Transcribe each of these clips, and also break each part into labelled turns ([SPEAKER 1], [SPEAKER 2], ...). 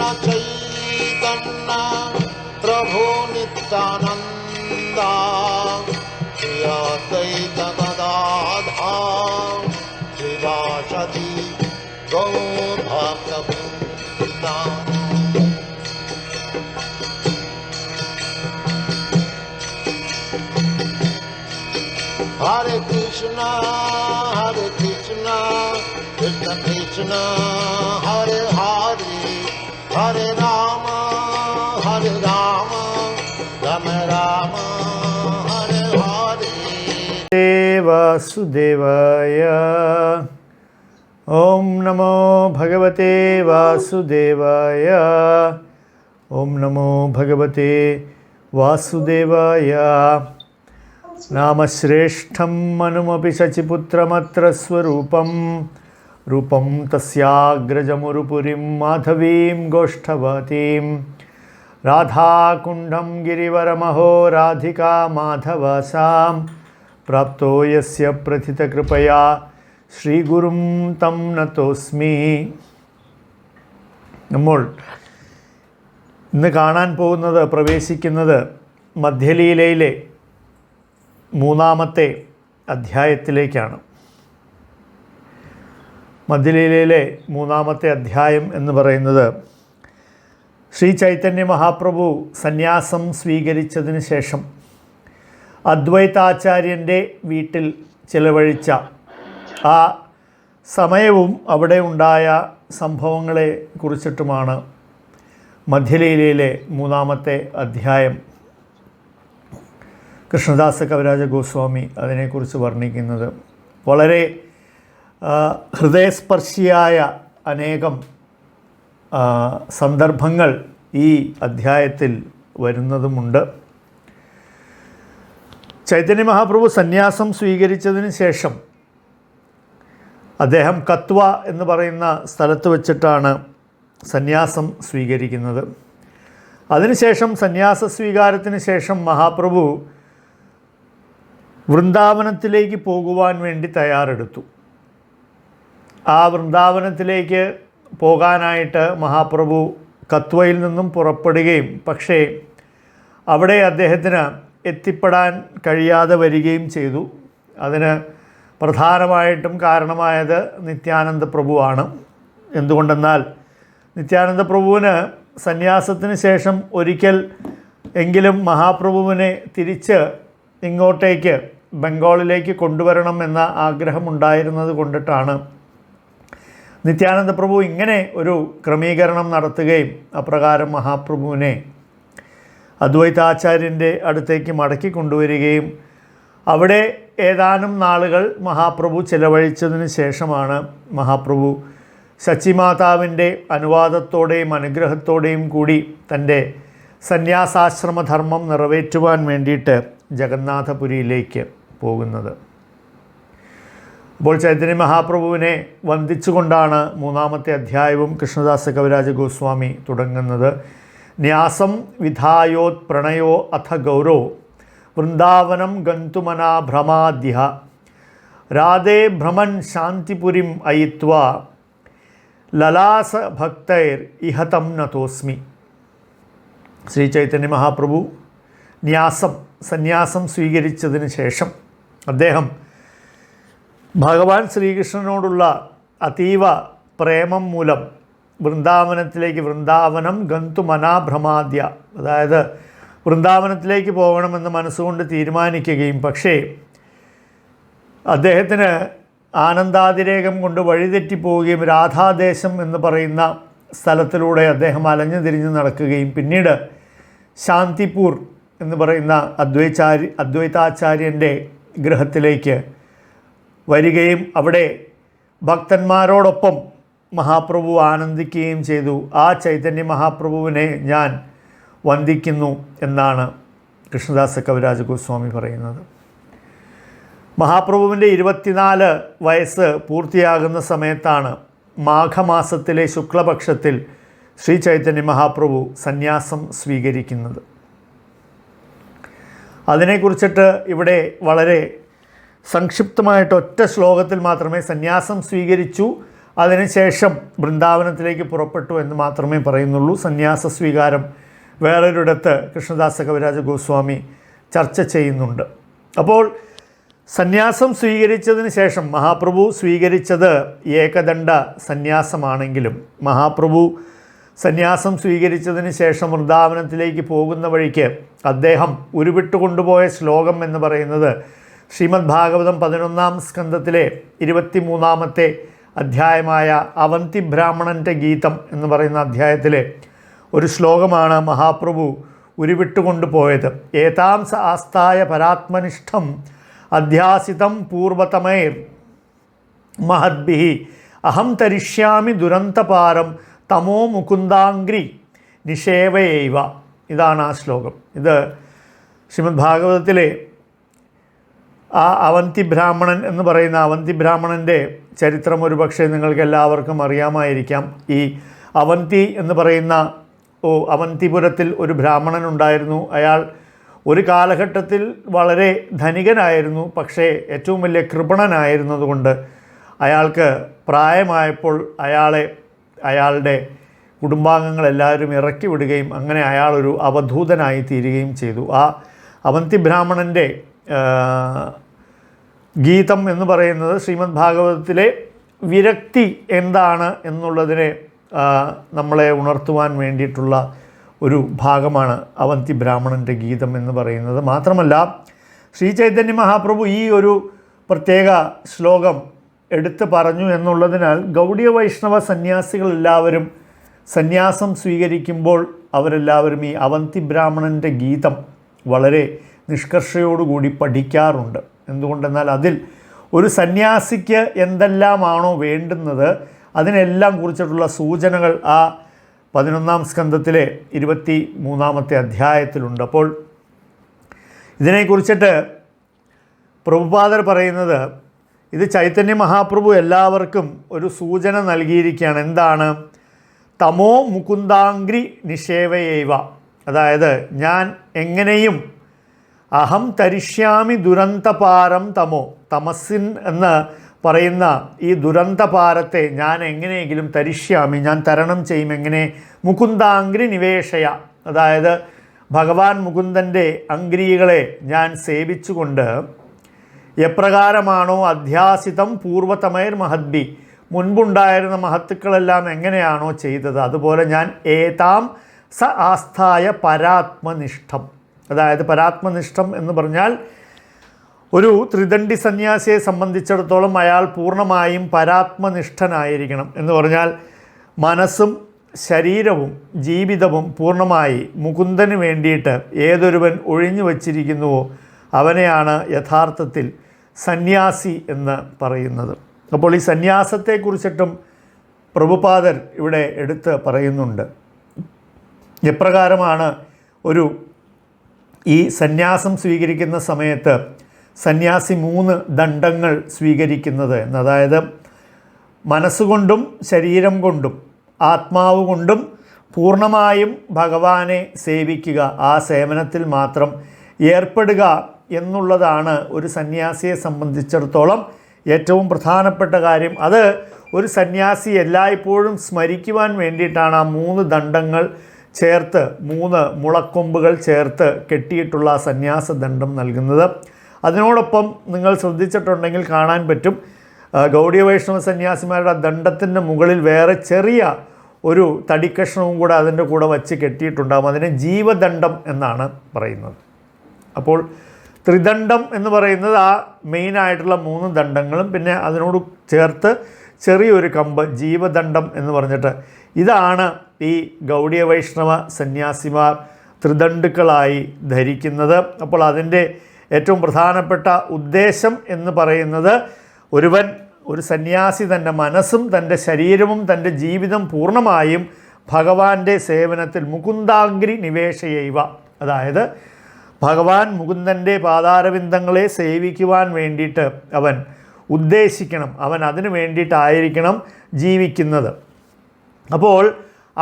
[SPEAKER 1] चैतन्य प्रभु नित्यानंद श्री अद्वैत गदाधर श्रीवासदि गौर भक्तवृंद। हरे कृष्ण कृष्ण कृष्ण हरे हरे हरे राम राम राम हरे हरे।
[SPEAKER 2] वासुदेवाय ओम नमो भगवते वासुदेवाय ओम नमो भगवते वासुदेवाय। नामश्रेष्ठं मनुमपि शचिपुत्रमत्र स्वरूपं रूपं तस्याग्रजमुरुपुरीं माधवीं गोष्ठवतीं राधाकुण्डं गिरिवरमहो राधिका माधवसां प्राप्तो यस्य प्रथितकृपया ശ്രീഗുരും തം നതോസ്മി. നമ്മൾ ഇന്ന് കാണാൻ പോകുന്നത്, പ്രവേശിക്കുന്നത് മധ്യലീലയിലെ 3-ാമത്തെ അധ്യായത്തിലേക്കാണ്. മധ്യലീലയിലെ 3-ാമത്തെ അധ്യായം എന്ന് പറയുന്നത് ശ്രീ ചൈതന്യ മഹാപ്രഭു സന്യാസം സ്വീകരിച്ചതിന് ശേഷം അദ്വൈതാചാര്യൻ്റെ വീട്ടിൽ ചിലവഴിച്ച ആ സമയവും അവിടെ ഉണ്ടായ സംഭവങ്ങളെ കുറിച്ചിട്ടുമാണ് മധ്യലീലയിലെ 3-ാമത്തെ അധ്യായം. കൃഷ്ണദാസ കവിരാജ ഗോസ്വാമി അതിനെക്കുറിച്ച് വർണ്ണിക്കുന്നത്. വളരെ ഹൃദയസ്പർശിയായ അനേകം സന്ദർഭങ്ങൾ ഈ അധ്യായത്തിൽ വരുന്നതുമുണ്ട്. ചൈതന്യ മഹാപ്രഭു സന്യാസം സ്വീകരിച്ചതിന് ശേഷം അദ്ദേഹം കത്വ എന്ന് പറയുന്ന സ്ഥലത്ത് വച്ചിട്ടാണ് സന്യാസം സ്വീകരിക്കുന്നത്. അതിനുശേഷം സന്യാസ സ്വീകാരത്തിന് ശേഷം മഹാപ്രഭു വൃന്ദാവനത്തിലേക്ക് പോകുവാൻ വേണ്ടി തയ്യാറെടുത്തു. ആ വൃന്ദാവനത്തിലേക്ക് പോകാനായിട്ട് മഹാപ്രഭു കത്വയിൽ നിന്നും പുറപ്പെടുകയും പക്ഷേ അവിടെ അദ്ദേഹത്തിന് എത്തിപ്പെടാൻ കഴിയാതെ വരികയും ചെയ്തു. അതിന് പ്രധാനമായിട്ടും കാരണമായത് നിത്യാനന്ദ പ്രഭുവാണ്. എന്തുകൊണ്ടെന്നാൽ നിത്യാനന്ദ പ്രഭുവിന് സന്യാസത്തിന് ശേഷം ഒരിക്കൽ എങ്കിലും മഹാപ്രഭുവിനെ തിരിച്ച് ഇങ്ങോട്ടേക്ക് ബംഗാളിലേക്ക് കൊണ്ടുവരണം എന്ന ആഗ്രഹമുണ്ടായിരുന്നത് കൊണ്ടിട്ടാണ് നിത്യാനന്ദ പ്രഭു ഇങ്ങനെ ഒരു ക്രമീകരണം നടത്തുകയും അപ്രകാരം മഹാപ്രഭുവിനെ അദ്വൈതാചാര്യൻ്റെ അടുത്തേക്ക് മടക്കി കൊണ്ടുവരികയും അവിടെ ഏതാനും നാളുകൾ മഹാപ്രഭു ചിലവഴിച്ചതിന് ശേഷമാണ് മഹാപ്രഭു ശച്ചിമാതാവിൻ്റെ അനുവാദത്തോടെയും അനുഗ്രഹത്തോടെയും കൂടി തൻ്റെ സന്യാസാശ്രമധർമ്മം നിറവേറ്റുവാൻ വേണ്ടിയിട്ട് ജഗന്നാഥപുരിയിലേക്ക് പോകുന്നത്. അപ്പോൾ ചൈതന്യ മഹാപ്രഭുവിനെ വന്ദിച്ചുകൊണ്ടാണ് 3-ാമത്തെ അധ്യായവും കൃഷ്ണദാസ കവിരാജ ഗോസ്വാമി തുടങ്ങുന്നത്. ന്യാസം വിധായോത് പ്രണയോ അഥ ഗൗരോ വൃന്ദാവനം ഗന്തുമനാ ഭ്രമാദ്യ രാധേ ഭ്രമൻ ശാന്തിപുരിം അയിത്വ ലലാസ ഭക്തൈർ ഇഹതം നതോസ്മി. ശ്രീ ചൈതന്യ മഹാപ്രഭു സന്യാസം സ്വീകരിച്ചതിന് ശേഷം അദ്ദേഹം ഭഗവാൻ ശ്രീകൃഷ്ണനോടുള്ള അതീവ പ്രേമം മൂലം വൃന്ദാവനം ഗന്തുമനാഭ്രമാദ്യ, അതായത് വൃന്ദാവനത്തിലേക്ക് പോകണമെന്ന് മനസ്സുകൊണ്ട് തീരുമാനിക്കുകയും പക്ഷേ അദ്ദേഹത്തിന് ആനന്ദാതിരേകം കൊണ്ട് വഴിതെറ്റിപ്പോവുകയും രാധാദേശം എന്ന് പറയുന്ന സ്ഥലത്തിലൂടെ അദ്ദേഹം അലഞ്ഞു തിരിഞ്ഞ് നടക്കുകയും പിന്നീട് ശാന്തിപൂർ എന്ന് പറയുന്ന അദ്വൈതാചാര്യൻ്റെ ഗൃഹത്തിലേക്ക് വരികയും അവിടെ ഭക്തന്മാരോടൊപ്പം മഹാപ്രഭു ആനന്ദിക്കുകയും ചെയ്തു. ആ ചൈതന്യ മഹാപ്രഭുവിനെ ഞാൻ വന്ദിക്കുന്നു എന്നാണ് കൃഷ്ണദാസ കവിരാജ ഗോസ്വാമി പറയുന്നത്. മഹാപ്രഭുവിൻ്റെ 24 വയസ്സ് പൂർത്തിയാകുന്ന സമയത്താണ് മാഘമാസത്തിലെ ശുക്ലപക്ഷത്തിൽ ശ്രീ ചൈതന്യ മഹാപ്രഭു സന്യാസം സ്വീകരിക്കുന്നത്. അതിനെക്കുറിച്ചിട്ട് ഇവിടെ വളരെ സംക്ഷിപ്തമായിട്ട് ഒറ്റ ശ്ലോകത്തിൽ മാത്രമേ സന്യാസം സ്വീകരിച്ചു, അതിനുശേഷം വൃന്ദാവനത്തിലേക്ക് പുറപ്പെട്ടു എന്ന് മാത്രമേ പറയുന്നുള്ളൂ. സന്യാസ സ്വീകാരം വേറൊരിടത്ത് കൃഷ്ണദാസ കവിരാജ ഗോസ്വാമി ചർച്ച ചെയ്യുന്നുണ്ട്. അപ്പോൾ സന്യാസം സ്വീകരിച്ചതിന് ശേഷം മഹാപ്രഭു സ്വീകരിച്ചത് ഏകദണ്ഡ സന്യാസമാണെങ്കിലും മഹാപ്രഭു സന്യാസം സ്വീകരിച്ചതിന് ശേഷം വൃന്ദാവനത്തിലേക്ക് പോകുന്ന വഴിക്ക് അദ്ദേഹം ഉരുവിട്ടുകൊണ്ടുപോയ ശ്ലോകം എന്ന് പറയുന്നത് ശ്രീമദ് ഭാഗവതം 11-ാം സ്കന്ധത്തിലെ 23-ാമത്തെ അധ്യായമായ അവന്തി ബ്രാഹ്മണൻ്റെ ഗീതം എന്ന് പറയുന്ന അധ്യായത്തിലെ ഒരു ശ്ലോകമാണ് മഹാപ്രഭു ഉരുവിട്ടുകൊണ്ടുപോയത്. ഏതാം സ ആസ്ഥായ പരാത്മനിഷ്ഠം അധ്യാസിതം പൂർവതമൈർ മഹദ്ഭിഃ അഹം തരിഷ്യാമി ദുരന്തപാരം തമോ മുകുന്ദാംഗ്രി നിഷേവയൈവ. ഇതാണ് ആ ശ്ലോകം. ഇത് ശ്രീമദ് ഭാഗവതത്തിലെ ആ അവന്തി ബ്രാഹ്മണൻ എന്ന് പറയുന്ന അവന്തി ബ്രാഹ്മണൻ്റെ ചരിത്രം ഒരു പക്ഷേ നിങ്ങൾക്ക് എല്ലാവർക്കും അറിയാമായിരിക്കാം. ഈ അവന്തി എന്ന് പറയുന്ന അവന്തിപുരത്തിൽ ഒരു ബ്രാഹ്മണൻ ഉണ്ടായിരുന്നു. അയാൾ ഒരു കാലഘട്ടത്തിൽ വളരെ ധനികനായിരുന്നു. പക്ഷേ ഏറ്റവും വലിയ കൃപണനായിരുന്നതുകൊണ്ട് അയാൾക്ക് പ്രായമായപ്പോൾ അയാളുടെ കുടുംബാംഗങ്ങളെല്ലാവരും ഇറക്കി വിടുകയും അങ്ങനെ അയാളൊരു അവധൂതനായി തീരുകയും ചെയ്തു. ആ അവന്തി ബ്രാഹ്മണൻ്റെ ഗീതം എന്ന് പറയുന്നത് ശ്രീമദ് ഭാഗവതത്തിലെ വിരക്തി എന്താണ് എന്നുള്ളതിനെ നമ്മളെ ഉണർത്തുവാൻ വേണ്ടിയിട്ടുള്ള ഒരു ഭാഗമാണ് അവന്തി ബ്രാഹ്മണൻ്റെ ഗീതം എന്ന് പറയുന്നത്. മാത്രമല്ല ശ്രീ ചൈതന്യ മഹാപ്രഭു ഈ ഒരു പ്രത്യേക ശ്ലോകം എടുത്തു പറഞ്ഞു എന്നുള്ളതിനാൽ ഗൗഡീയ വൈഷ്ണവ സന്യാസികളെല്ലാവരും സന്യാസം സ്വീകരിക്കുമ്പോൾ അവരെല്ലാവരും ഈ അവന്തി ബ്രാഹ്മണൻ്റെ ഗീതം വളരെ നിഷ്കർഷയോടുകൂടി പഠിക്കാറുണ്ട്. എന്തുകൊണ്ടെന്നാൽ അതിൽ ഒരു സന്യാസിക്ക് എന്തെല്ലാമാണോ വേണ്ടുന്നത് അതിനെല്ലാം കുറിച്ചിട്ടുള്ള സൂചനകൾ ആ 11-ാം സ്കന്ധത്തിലെ 23-ാമത്തെ അധ്യായത്തിലുണ്ട്. അപ്പോൾ ഇതിനെക്കുറിച്ചിട്ട് പ്രഭുപാദർ പറയുന്നത് ഇത് ചൈതന്യ മഹാപ്രഭു എല്ലാവർക്കും ഒരു സൂചന നൽകിയിരിക്കുകയാണ്. എന്താണ്? തമോ മുകുന്ദാംഗ്രി നിഷേവയൈവ. അതായത് ഞാൻ എങ്ങനെയും അഹം തരിഷ്യാമി ദുരന്തപാരം തമോ, തമസ്സിൻ എന്ന് പറയുന്ന ഈ ദുരന്തപാരത്തെ ഞാൻ എങ്ങനെയെങ്കിലും തരിഷ്യാമി, ഞാൻ തരണം ചെയ്യും. എങ്ങനെ? മുകുന്ദാംഗ്രി നിവേശയ, അതായത് ഭഗവാൻ മുകുന്ദൻ്റെ അംഗ്രികളെ ഞാൻ സേവിച്ചുകൊണ്ട് എപ്രകാരമാണോ അധ്യാസിതം പൂർവതമൈർ മഹദ്ഭി, മുൻപുണ്ടായിരുന്ന മഹത്തുക്കളെല്ലാം എങ്ങനെയാണോ ചെയ്തത് അതുപോലെ ഞാൻ ഏതാം സ ആസ്ഥായ പരാത്മനിഷ്ഠം. അതായത് പരാത്മനിഷ്ഠം എന്ന് പറഞ്ഞാൽ ഒരു ത്രിദണ്ഡി സന്യാസിയെ സംബന്ധിച്ചിടത്തോളം അയാൾ പൂർണ്ണമായും പരാത്മനിഷ്ഠനായിരിക്കണം. എന്ന് പറഞ്ഞാൽ മനസ്സും ശരീരവും ജീവിതവും പൂർണ്ണമായി മുകുന്ദന് വേണ്ടിയിട്ട് ഏതൊരുവൻ ഒഴിഞ്ഞു വച്ചിരിക്കുന്നുവോ അവനെയാണ് യഥാർത്ഥത്തിൽ സന്യാസി എന്ന് പറയുന്നത്. അപ്പോൾ ഈ സന്യാസത്തെക്കുറിച്ചിട്ടും പ്രഭുപാദർ ഇവിടെ എടുത്ത് പറയുന്നുണ്ട്. എപ്രകാരമാണ് ഈ സന്യാസം സ്വീകരിക്കുന്ന സമയത്ത് സന്യാസി 3 ദണ്ഡങ്ങൾ സ്വീകരിക്കുന്നത് എന്ന്. അതായത് മനസ്സുകൊണ്ടും ശരീരം കൊണ്ടും ആത്മാവ് കൊണ്ടും പൂർണ്ണമായും ഭഗവാനെ സേവിക്കുക, ആ സേവനത്തിൽ മാത്രം ഏർപ്പെടുക എന്നുള്ളതാണ് ഒരു സന്യാസിയെ സംബന്ധിച്ചിടത്തോളം ഏറ്റവും പ്രധാനപ്പെട്ട കാര്യം. അത് ഒരു സന്യാസി എല്ലായ്പ്പോഴും സ്മരിക്കുവാൻ വേണ്ടിയിട്ടാണ് ആ 3 ദണ്ഡങ്ങൾ ചേർത്ത് 3 മുളക്കൊമ്പുകൾ ചേർത്ത് കെട്ടിയിട്ടുള്ള സന്യാസദണ്ഡം നൽകുന്നത്. അതിനോടൊപ്പം നിങ്ങൾ ശ്രദ്ധിച്ചിട്ടുണ്ടെങ്കിൽ കാണാൻ പറ്റും ഗൗഡീയ വൈഷ്ണവ സന്യാസിമാരുടെ ദണ്ഡത്തിൻ്റെ മുകളിൽ വേറെ ചെറിയ ഒരു തടിക്കഷ്ണവും കൂടെ അതിൻ്റെ കൂടെ വച്ച് കെട്ടിയിട്ടുണ്ടാകും. അതിനെ ജീവദണ്ഡം എന്നാണ് പറയുന്നത്. അപ്പോൾ ത്രിദണ്ഡം എന്ന് പറയുന്നത് ആ മെയിനായിട്ടുള്ള 3 ദണ്ഡങ്ങളും പിന്നെ അതിനോട് ചേർത്ത് ചെറിയൊരു കമ്പ് ജീവദണ്ഡം എന്ന് പറഞ്ഞിട്ട് ഇതാണ് ഈ ഗൗഡീയ വൈഷ്ണവ സന്യാസിമാർ ത്രിദണ്ഡുക്കളായി ധരിക്കുന്നത്. അപ്പോൾ അതിൻ്റെ ഏറ്റവും പ്രധാനപ്പെട്ട ഉദ്ദേശം എന്ന് പറയുന്നത് ഒരു സന്യാസി തൻ്റെ മനസ്സും തൻ്റെ ശരീരവും തൻ്റെ ജീവിതം പൂർണ്ണമായും ഭഗവാന്റെ സേവനത്തിൽ മുകുന്ദാംഗ്രി നിവേശയൈവ, അതായത് ഭഗവാൻ മുകുന്ദൻ്റെ പാതാരവിന്ദങ്ങളെ സേവിക്കുവാൻ വേണ്ടിയിട്ട് അവൻ ഉദ്ദേശിക്കണം, അവൻ അതിനു വേണ്ടിയിട്ടായിരിക്കണം ജീവിക്കുന്നത്. അപ്പോൾ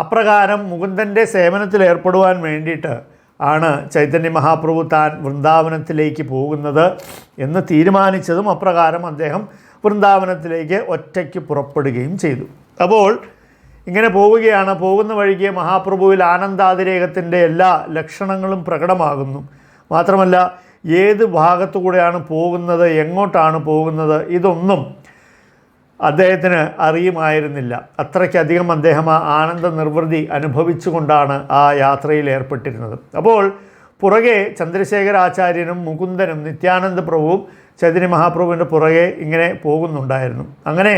[SPEAKER 2] അപ്രകാരം മുകുന്ദൻ്റെ സേവനത്തിൽ ഏർപ്പെടുവാൻ വേണ്ടിയിട്ട് ആണ് ചൈതന്യ മഹാപ്രഭു താൻ വൃന്ദാവനത്തിലേക്ക് പോകുന്നത് എന്ന് തീരുമാനിച്ചതും അപ്രകാരം അദ്ദേഹം വൃന്ദാവനത്തിലേക്ക് ഒറ്റയ്ക്ക് പുറപ്പെടുകയും ചെയ്തു. അപ്പോൾ ഇങ്ങനെ പോവുകയാണ്. പോകുന്ന വഴിക്ക് മഹാപ്രഭുവിൽ ആനന്ദാതിരേകത്തിൻ്റെ എല്ലാ ലക്ഷണങ്ങളും പ്രകടമാകുന്നു. മാത്രമല്ല ഏത് ഭാഗത്തു കൂടെയാണ് പോകുന്നത്, എങ്ങോട്ടാണ് പോകുന്നത്, ഇതൊന്നും അദ്ദേഹത്തിന് അറിയുമായിരുന്നില്ല. അത്രയ്ക്കധികം അദ്ദേഹം ആ ആനന്ദ നിർവൃതി അനുഭവിച്ചുകൊണ്ടാണ് ആ യാത്രയിൽ ഏർപ്പെട്ടിരുന്നത്. അപ്പോൾ പുറകെ ചന്ദ്രശേഖരാചാര്യനും മുകുന്ദനും നിത്യാനന്ദ പ്രഭുവും ചൈതന്യ മഹാപ്രഭുവിൻ്റെ പുറകെ ഇങ്ങനെ പോകുന്നുണ്ടായിരുന്നു. അങ്ങനെ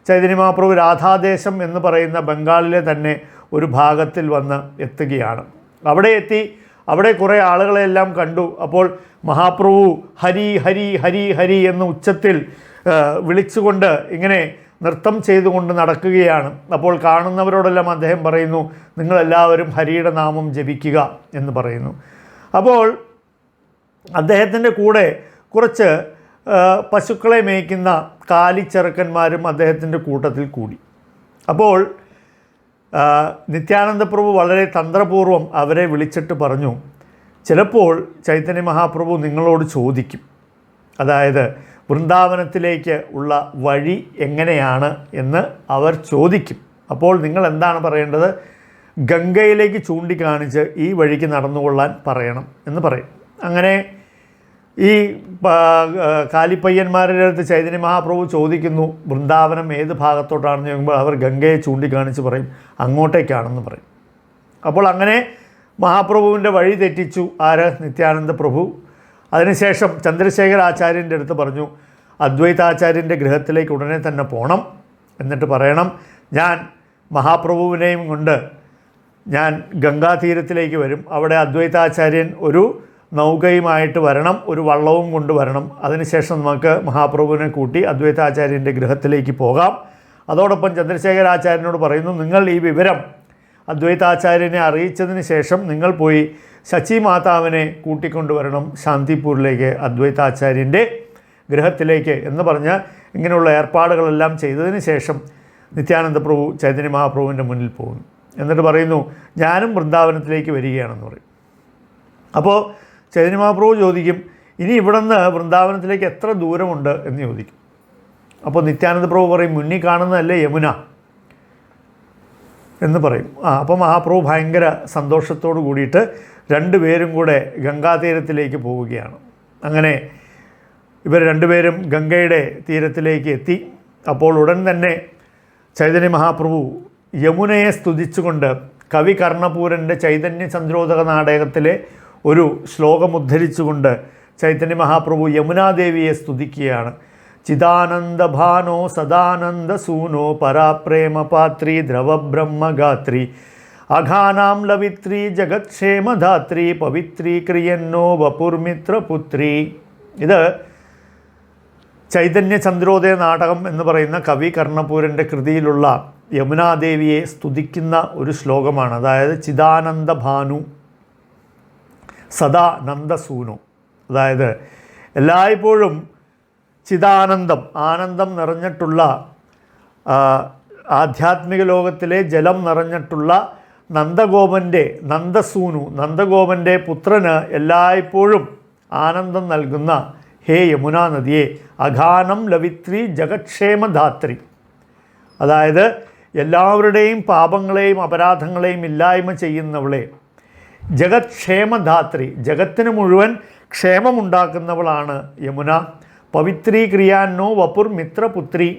[SPEAKER 2] ചൈതന്യ മഹാപ്രഭു രാധാദേശം എന്ന് പറയുന്ന ബംഗാളിലെ തന്നെ ഒരു ഭാഗത്തിൽ വന്ന് എത്തുകയാണ്. അവിടെ എത്തി അവിടെ കുറേ ആളുകളെല്ലാം കണ്ടു. അപ്പോൾ മഹാപ്രഭു ഹരി ഹരി ഹരി ഹരി എന്ന ഉച്ചത്തിൽ വിളിച്ചുകൊണ്ട് ഇങ്ങനെ നൃത്തം ചെയ്തുകൊണ്ട് നടക്കുകയാണ്. അപ്പോൾ കാണുന്നവരോടെല്ലാം അദ്ദേഹം പറയുന്നു, നിങ്ങളെല്ലാവരും ഹരിയുടെ നാമം ജപിക്കുക എന്ന് പറയുന്നു. അപ്പോൾ അദ്ദേഹത്തിൻ്റെ കൂടെ കുറച്ച് പശുക്കളെ മേയ്ക്കുന്ന കാലിച്ചെറുക്കന്മാരും അദ്ദേഹത്തിൻ്റെ കൂട്ടത്തിൽ കൂടി. അപ്പോൾ നിത്യാനന്ദ പ്രഭു വളരെ തന്ത്രപൂർവ്വം അവരെ വിളിച്ചിട്ട് പറഞ്ഞു, ചിലപ്പോൾ ചൈതന്യ മഹാപ്രഭു നിങ്ങളോട് ചോദിക്കും, അതായത് വൃന്ദാവനത്തിലേക്ക് ഉള്ള വഴി എങ്ങനെയാണ് എന്ന് അവർ ചോദിക്കും. അപ്പോൾ നിങ്ങൾ എന്താണ് പറയേണ്ടത്? ഗംഗയിലേക്ക് ചൂണ്ടിക്കാണിച്ച് ഈ വഴിക്ക് നടന്നുകൊള്ളാൻ പറയണം എന്ന് പറയും. അങ്ങനെ ഈ കാലിപ്പയ്യന്മാരുടെ അടുത്ത് ചൈതന്യ മഹാപ്രഭു ചോദിക്കുന്നു, വൃന്ദാവനം ഏത് ഭാഗത്തോട്ടാണെന്ന് ചോദിക്കുമ്പോൾ അവർ ഗംഗയെ ചൂണ്ടിക്കാണിച്ച് പറയും അങ്ങോട്ടേക്കാണെന്ന് പറയും. അപ്പോൾ അങ്ങനെ മഹാപ്രഭുവിൻ്റെ വഴി തെറ്റിച്ചു ആര്? നിത്യാനന്ദ പ്രഭു. അതിനുശേഷം ചന്ദ്രശേഖരാചാര്യൻ്റെ അടുത്ത് പറഞ്ഞു, അദ്വൈതാചാര്യൻ്റെ ഗൃഹത്തിലേക്ക് ഉടനെ തന്നെ പോകണം, എന്നിട്ട് പറയണം ഞാൻ മഹാപ്രഭുവിനെയും കൊണ്ട് ഞാൻ ഗംഗാതീരത്തിലേക്ക് വരും, അവിടെ അദ്വൈതാചാര്യൻ ഒരു നൗകയുമായിട്ട് വരണം, ഒരു വള്ളവും കൊണ്ടുവരണം, അതിനുശേഷം നമുക്ക് മഹാപ്രഭുവിനെ കൂട്ടി അദ്വൈതാചാര്യൻ്റെ ഗൃഹത്തിലേക്ക് പോകാം. അതോടൊപ്പം ചന്ദ്രശേഖരാചാര്യനോട് പറയുന്നു, നിങ്ങൾ ഈ വിവരം അദ്വൈതാചാര്യനെ അറിയിച്ചതിന് ശേഷം നിങ്ങൾ പോയി ശചി മാതാവിനെ കൂട്ടിക്കൊണ്ടുവരണം ശാന്തിപൂരിലേക്ക് അദ്വൈതാചാര്യൻ്റെ ഗൃഹത്തിലേക്ക് എന്ന് പറഞ്ഞ് ഇങ്ങനെയുള്ള ഏർപ്പാടുകളെല്ലാം ചെയ്തതിന് ശേഷം നിത്യാനന്ദ പ്രഭു ചൈതന്യ മഹാപ്രഭുവിൻ്റെ മുന്നിൽ പോകുന്നു. എന്നിട്ട് പറയുന്നു, ഞാനും വൃന്ദാവനത്തിലേക്ക് വരികയാണെന്ന് പറയും. അപ്പോൾ ചൈതന്യ മഹാപ്രഭു ചോദിക്കും, ഇനി ഇവിടെ നിന്ന് വൃന്ദാവനത്തിലേക്ക് എത്ര ദൂരമുണ്ട് എന്ന് ചോദിക്കും. അപ്പോൾ നിത്യാനന്ദ പ്രഭു പറയും, മുന്നിൽ കാണുന്നതല്ലേ യമുന എന്ന് പറയും. അപ്പോൾ മഹാപ്രഭു ഭയങ്കര സന്തോഷത്തോടു കൂടിയിട്ട് രണ്ടുപേരും കൂടെ ഗംഗാതീരത്തിലേക്ക് പോവുകയാണ്. അങ്ങനെ ഇവർ രണ്ടുപേരും ഗംഗയുടെ തീരത്തിലേക്ക് എത്തി. അപ്പോൾ ഉടൻ തന്നെ ചൈതന്യ മഹാപ്രഭു യമുനയെ സ്തുതിച്ചുകൊണ്ട് കവി കർണപൂരൻ്റെ ചൈതന്യ ചന്ദ്രോദക നാടകത്തിലെ ഒരു ശ്ലോകം ഉദ്ധരിച്ചുകൊണ്ട് ചൈതന്യ മഹാപ്രഭു യമുനാദേവിയെ സ്തുതിക്കുകയാണ്. ചിദാനന്ദഭാനോ സദാനന്ദസൂനോ പരാപ്രേമപാത്രി ദ്രവബ്രഹ്മഗാത്രി അഘാനാം ലവിത്രി ജഗത്ക്ഷേമധാത്രി പവിത്രീ ക്രിയന്നോ വപുർമിത്രപുത്രി. ഇത് ചൈതന്യ ചന്ദ്രോദയ നാടകം എന്ന് പറയുന്ന കവി കർണപൂരൻ്റെ കൃതിയിലുള്ള യമുനാദേവിയെ സ്തുതിക്കുന്ന ഒരു ശ്ലോകമാണ്. അതായത് ചിദാനന്ദഭാനു സദാനന്ദസൂനു, അതായത് എല്ലായ്പ്പോഴും ചിദാനന്ദം ആനന്ദം നിറഞ്ഞിട്ടുള്ള ആധ്യാത്മിക ലോകത്തിലെ ജലം നിറഞ്ഞിട്ടുള്ള നന്ദഗോപൻ്റെ നന്ദസൂനു നന്ദഗോപൻ്റെ പുത്രന് എല്ലായ്പ്പോഴും ആനന്ദം നൽകുന്ന ഹേ യമുനാ നദിയെ അഘാനം ലവിത്രി ജഗക്ഷേമധാത്രി, അതായത് എല്ലാവരുടെയും പാപങ്ങളെയും അപരാധങ്ങളെയും ഇല്ലായ്മ ചെയ്യുന്നവളെ, ജഗത്ക്ഷേമധാത്രി ജഗത്തിന് മുഴുവൻ ക്ഷേമമുണ്ടാക്കുന്നവളാണ് യമുന. പവിത്രീ ക്രിയാന്നോ വപുർ മിത്രപുത്രി,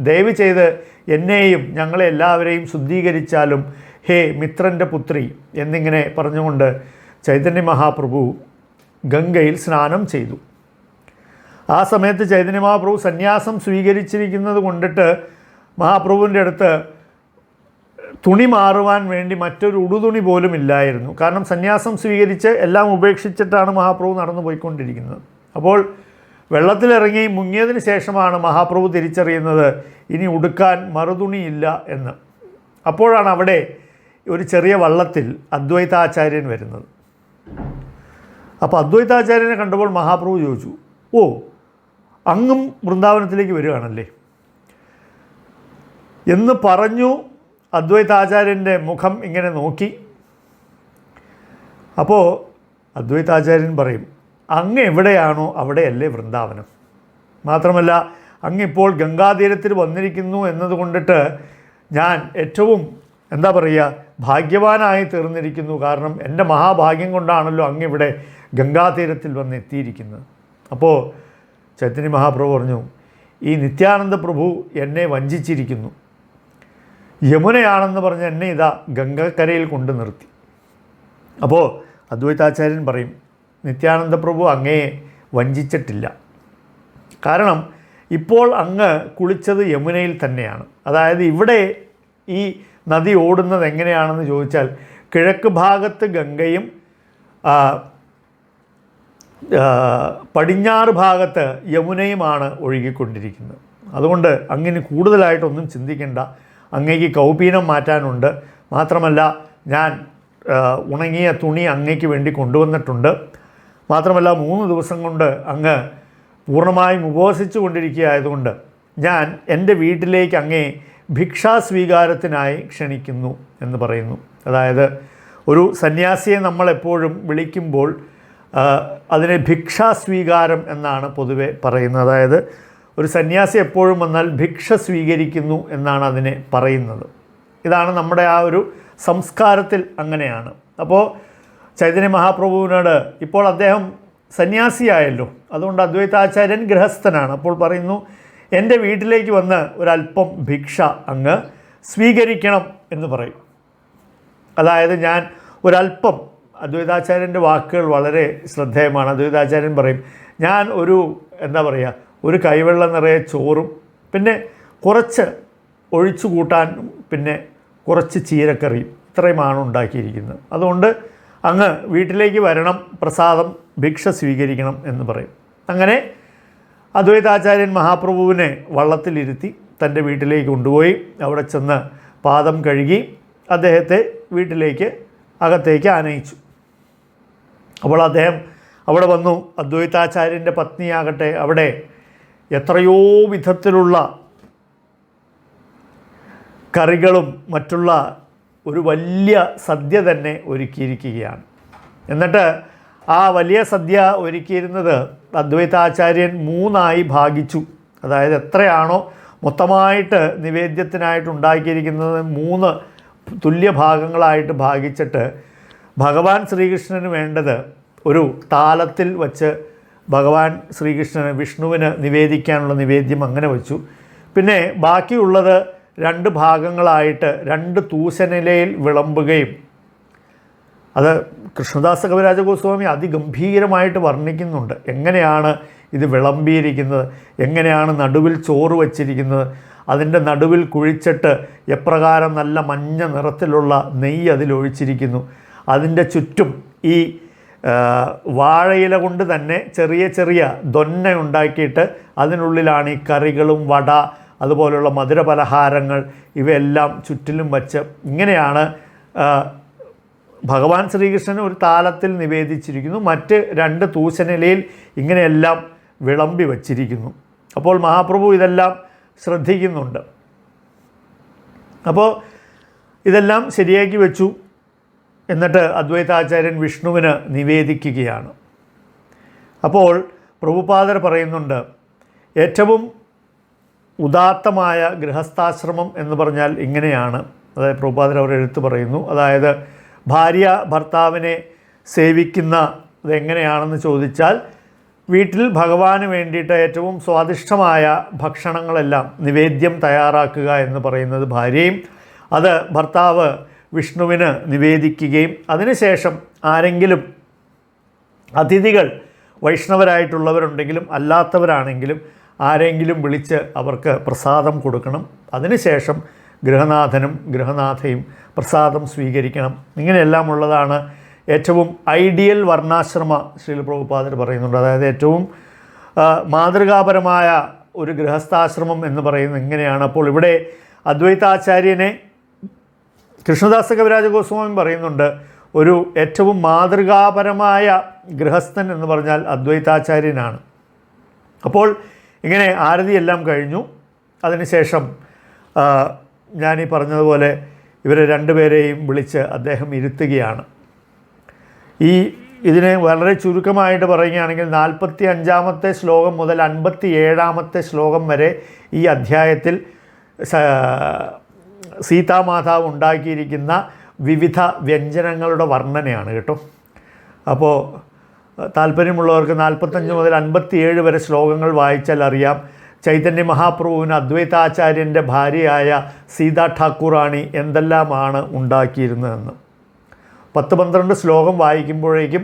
[SPEAKER 2] ദയവ് ചെയ്ത് എന്നെയും ഞങ്ങളെ എല്ലാവരെയും ശുദ്ധീകരിച്ചാലും ഹേ മിത്രൻ്റെ പുത്രി എന്നിങ്ങനെ പറഞ്ഞുകൊണ്ട് ചൈതന്യ മഹാപ്രഭു ഗംഗയിൽ സ്നാനം ചെയ്തു. ആ സമയത്ത് ചൈതന്യ മഹാപ്രഭു സന്യാസം സ്വീകരിച്ചിരിക്കുന്നത് കൊണ്ടിട്ട് മഹാപ്രഭുവിൻ്റെ അടുത്ത് തുണി മാറുവാൻ വേണ്ടി മറ്റൊരു ഉടുതുണി പോലും ഇല്ലായിരുന്നു. കാരണം സന്യാസം സ്വീകരിച്ച് എല്ലാം ഉപേക്ഷിച്ചിട്ടാണ് മഹാപ്രഭു നടന്നു പോയിക്കൊണ്ടിരിക്കുന്നത്. അപ്പോൾ വെള്ളത്തിലിറങ്ങി മുങ്ങിയതിന് ശേഷമാണ് മഹാപ്രഭു തിരിച്ചറിയുന്നത് ഇനി ഉടുക്കാൻ മറുതുണിയില്ല എന്ന്. അപ്പോഴാണ് അവിടെ ഒരു ചെറിയ വള്ളത്തിൽ അദ്വൈതാചാര്യൻ വരുന്നത്. അപ്പോൾ അദ്വൈതാചാര്യനെ കണ്ടപ്പോൾ മഹാപ്രഭു ചോദിച്ചു, ഓ അങ്ങും വൃന്ദാവനത്തിലേക്ക് വരികയാണല്ലേ എന്ന് പറഞ്ഞു. അദ്വൈതാചാര്യൻ്റെ മുഖം ഇങ്ങനെ നോക്കി. അപ്പോൾ അദ്വൈതാചാര്യൻ പറയും, അങ്ങ് എവിടെയാണോ അവിടെയല്ലേ വൃന്ദാവനം. മാത്രമല്ല അങ്ങിപ്പോൾ ഗംഗാതീരത്തിൽ വന്നിരിക്കുന്നു എന്നതുകൊണ്ടിട്ട് ഞാൻ ഏറ്റവും എന്താ പറയുക ഭാഗ്യവാനായി തീർന്നിരിക്കുന്നു. കാരണം എൻ്റെ മഹാഭാഗ്യം കൊണ്ടാണല്ലോ അങ്ങിവിടെ ഗംഗാതീരത്തിൽ വന്ന് എത്തിയിരിക്കുന്നത്. അപ്പോൾ ചൈതന്യ മഹാപ്രഭു പറഞ്ഞു, ഈ നിത്യാനന്ദ പ്രഭു എന്നെ വഞ്ചിച്ചിരിക്കുന്നു. യമുനയാണെന്ന് പറഞ്ഞ് എന്നെ ഇതാ ഗംഗക്കരയിൽ കൊണ്ട് നിർത്തി. അപ്പോൾ അദ്വൈതാചാര്യൻ പറയും, നിത്യാനന്ദ പ്രഭു അങ്ങയെ വഞ്ചിച്ചിട്ടില്ല. കാരണം ഇപ്പോൾ അങ്ങ് കുളിച്ചത് യമുനയിൽ തന്നെയാണ്. അതായത് ഇവിടെ ഈ നദി ഓടുന്നത് എങ്ങനെയാണെന്ന് ചോദിച്ചാൽ കിഴക്ക് ഭാഗത്ത് ഗംഗയും പടിഞ്ഞാറ് ഭാഗത്ത് യമുനയുമാണ് ഒഴുകിക്കൊണ്ടിരിക്കുന്നത്. അതുകൊണ്ട് അങ്ങനെ കൂടുതലായിട്ടൊന്നും ചിന്തിക്കേണ്ട. അങ്ങേക്ക് കൗപീനം മാറ്റാനുണ്ട്. മാത്രമല്ല ഞാൻ ഉണങ്ങിയ തുണി അങ്ങേക്ക് വേണ്ടി കൊണ്ടുവന്നിട്ടുണ്ട്. മാത്രമല്ല 3 ദിവസം കൊണ്ട് അങ്ങ് പൂർണ്ണമായും ഉപവസിച്ചു കൊണ്ടിരിക്കുകയായതുകൊണ്ട് ഞാൻ എൻ്റെ വീട്ടിലേക്ക് അങ്ങേ ഭിക്ഷാസ്വീകാരത്തിനായി ക്ഷണിക്കുന്നു എന്ന് പറയുന്നു. അതായത് ഒരു സന്യാസിയെ നമ്മളെപ്പോഴും വിളിക്കുമ്പോൾ അതിനെ ഭിക്ഷാസ്വീകാരം എന്നാണ് പൊതുവെ പറയുന്നത്. അതായത് ഒരു സന്യാസി എപ്പോഴും വന്നാൽ ഭിക്ഷ സ്വീകരിക്കുന്നു എന്നാണ് അതിനെ പറയുന്നത്. ഇതാണ് നമ്മുടെ ആ ഒരു സംസ്കാരത്തിൽ അങ്ങനെയാണ്. അപ്പോൾ ചൈതന്യ മഹാപ്രഭുവിനോട് ഇപ്പോൾ അദ്ദേഹം സന്യാസിയായല്ലോ, അതുകൊണ്ട് അദ്വൈതാചാര്യൻ ഗൃഹസ്ഥനാണ്. അപ്പോൾ പറയുന്നു, എൻ്റെ വീട്ടിലേക്ക് വന്ന് ഒരല്പം ഭിക്ഷ അങ്ങ് സ്വീകരിക്കണം എന്ന് പറയും. അതായത് ഞാൻ ഒരല്പം, അദ്വൈതാചാര്യൻ്റെ വാക്കുകൾ വളരെ ശ്രദ്ധേയമാണ്. അദ്വൈതാചാര്യൻ പറയും, ഞാൻ ഒരു കൈവെള്ളം നിറയെ ചോറും പിന്നെ കുറച്ച് ഒഴിച്ചു കൂട്ടാനും പിന്നെ കുറച്ച് ചീരക്കറിയും ഇത്രയുമാണ് ഉണ്ടാക്കിയിരിക്കുന്നത്. അതുകൊണ്ട് അങ്ങ് വീട്ടിലേക്ക് വരണം, പ്രസാദം ഭിക്ഷ സ്വീകരിക്കണം എന്ന് പറയും. അങ്ങനെ അദ്വൈതാചാര്യൻ മഹാപ്രഭുവിനെ വള്ളത്തിലിരുത്തി തൻ്റെ വീട്ടിലേക്ക് കൊണ്ടുപോയി അവിടെ ചെന്ന് പാദം കഴുകി അദ്ദേഹത്തെ വീട്ടിലേക്ക് അകത്തേക്ക് ആനയിച്ചു. അപ്പോൾ അദ്ദേഹം അവിടെ വന്നു. അദ്വൈതാചാര്യൻ്റെ പത്നിയാകട്ടെ അവിടെ എത്രയോ വിധത്തിലുള്ള കറികളും മറ്റുള്ള ഒരു വലിയ സദ്യ തന്നെ ഒരുക്കിയിരിക്കുകയാണ്. എന്നിട്ട് ആ വലിയ സദ്യ ഒരുക്കിയിരുന്നത് അദ്വൈതാചാര്യൻ 3ആയി ഭാഗിച്ചു. അതായത് എത്രയാണോ മൊത്തമായിട്ട് നിവേദ്യത്തിനായിട്ട് ഉണ്ടാക്കിയിരിക്കുന്നത് 3 തുല്യ ഭാഗങ്ങളായിട്ട് ഭാഗിച്ചിട്ട് ഭഗവാൻ ശ്രീകൃഷ്ണന് വേണ്ടത് ഒരു താലത്തിൽ വച്ച് ഭഗവാൻ ശ്രീകൃഷ്ണന് വിഷ്ണുവിന് നിവേദിക്കാനുള്ള നിവേദ്യം അങ്ങനെ വച്ചു. പിന്നെ ബാക്കിയുള്ളത് 2 ഭാഗങ്ങളായിട്ട് 2 തൂശനിലയിൽ വിളമ്പുകയും, അത് കൃഷ്ണദാസ കവിരാജ ഗോസ്വാമി അതിഗംഭീരമായിട്ട് വർണ്ണിക്കുന്നുണ്ട്. എങ്ങനെയാണ് ഇത് വിളമ്പിയിരിക്കുന്നത്, എങ്ങനെയാണ് നടുവിൽ ചോറ് വച്ചിരിക്കുന്നത്, അതിൻ്റെ നടുവിൽ കുഴിച്ചിട്ട് എപ്രകാരം നല്ല മഞ്ഞ നിറത്തിലുള്ള നെയ്യ് അതിലൊഴിച്ചിരിക്കുന്നു. അതിൻ്റെ ചുറ്റും ഈ വാഴയില കൊണ്ട് തന്നെ ചെറിയ ചെറിയ ദൊന്ന ഉണ്ടാക്കിയിട്ട് അതിനുള്ളിലാണ് ഈ കറികളും വട അതുപോലുള്ള മധുര പലഹാരങ്ങൾ ഇവയെല്ലാം ചുറ്റിലും വച്ച് ഇങ്ങനെയാണ് ഭഗവാൻ ശ്രീകൃഷ്ണന് ഒരു താലത്തിൽ നിവേദിച്ചിരിക്കുന്നു. മറ്റ് 2 തൂശനിലയിൽ ഇങ്ങനെയെല്ലാം വിളമ്പി വച്ചിരിക്കുന്നു. അപ്പോൾ മഹാപ്രഭു ഇതെല്ലാം ശ്രദ്ധിക്കുന്നുണ്ട്. അപ്പോൾ ഇതെല്ലാം ശരിയാക്കി വെച്ചു. എന്നിട്ട് അദ്വൈതാചാര്യൻ വിഷ്ണുവിന് നിവേദിക്കുകയാണ്. അപ്പോൾ പ്രഭുപാദർ പറയുന്നുണ്ട്, ഏറ്റവും ഉദാത്തമായ ഗൃഹസ്ഥാശ്രമം എന്ന് പറഞ്ഞാൽ ഇങ്ങനെയാണ്. അതായത് പ്രഭുപാദർ അവർ എടുത്തു പറയുന്നു. അതായത് ഭാര്യ ഭർത്താവിനെ സേവിക്കുന്ന അതെങ്ങനെയാണെന്ന് ചോദിച്ചാൽ വീട്ടിൽ ഭഗവാന് വേണ്ടിയിട്ട് ഏറ്റവും സ്വാദിഷ്ടമായ ഭക്ഷണങ്ങളെല്ലാം നിവേദ്യം തയ്യാറാക്കുക എന്ന് പറയുന്നത് ഭാര്യയും, അത് ഭർത്താവ് വിഷ്ണുവിന് നിവേദിക്കുകയും അതിനുശേഷം ആരെങ്കിലും അതിഥികൾ വൈഷ്ണവരായിട്ടുള്ളവരുണ്ടെങ്കിലും അല്ലാത്തവരാണെങ്കിലും ആരെങ്കിലും വിളിച്ച് അവർക്ക് പ്രസാദം കൊടുക്കണം. അതിനുശേഷം ഗൃഹനാഥനും ഗൃഹനാഥയും പ്രസാദം സ്വീകരിക്കണം. ഇങ്ങനെയെല്ലാം ഉള്ളതാണ് ഏറ്റവും ഐഡിയൽ വർണ്ണാശ്രമ ശ്രീല പ്രഭുപാദർ പറയുന്നുണ്ട്. അതായത് ഏറ്റവും മാതൃകാപരമായ ഒരു ഗൃഹസ്ഥാശ്രമം എന്ന് പറയുന്നത് ഇങ്ങനെയാണ്. അപ്പോൾ ഇവിടെ അദ്വൈതാചാര്യനെ കൃഷ്ണദാസ കവിരാജ ഗോസ്വാമി പറയുന്നുണ്ട്, ഒരു ഏറ്റവും മാതൃകാപരമായ ഗൃഹസ്ഥൻ എന്ന് പറഞ്ഞാൽ അദ്വൈതാചാര്യനാണ്. അപ്പോൾ ഇങ്ങനെ ആരതിയെല്ലാം കഴിഞ്ഞു. അതിനുശേഷം ഞാനീ പറഞ്ഞതുപോലെ ഇവരെ 2 പേരെയും വിളിച്ച് അദ്ദേഹം ഇരുത്തുകയാണ്. ഈ ഇതിനെ വളരെ ചുരുക്കമായിട്ട് പറയുകയാണെങ്കിൽ 45-ാമത്തെ ശ്ലോകം മുതൽ 57-ാമത്തെ ശ്ലോകം വരെ ഈ അധ്യായത്തിൽ സീതാമാതാവ് ഉണ്ടാക്കിയിരിക്കുന്ന വിവിധ വ്യഞ്ജനങ്ങളുടെ വർണ്ണനയാണ് കേട്ടോ. അപ്പോൾ താല്പര്യമുള്ളവർക്ക് 45 മുതൽ 57 വരെ ശ്ലോകങ്ങൾ വായിച്ചാൽ അറിയാം ചൈതന്യ മഹാപ്രഭുവിന് അദ്വൈതാചാര്യൻ്റെ ഭാര്യയായ സീതാ ഠാക്കൂറാണി എന്തെല്ലാമാണ് ഉണ്ടാക്കിയിരുന്നതെന്ന്. 10-12 ശ്ലോകം വായിക്കുമ്പോഴേക്കും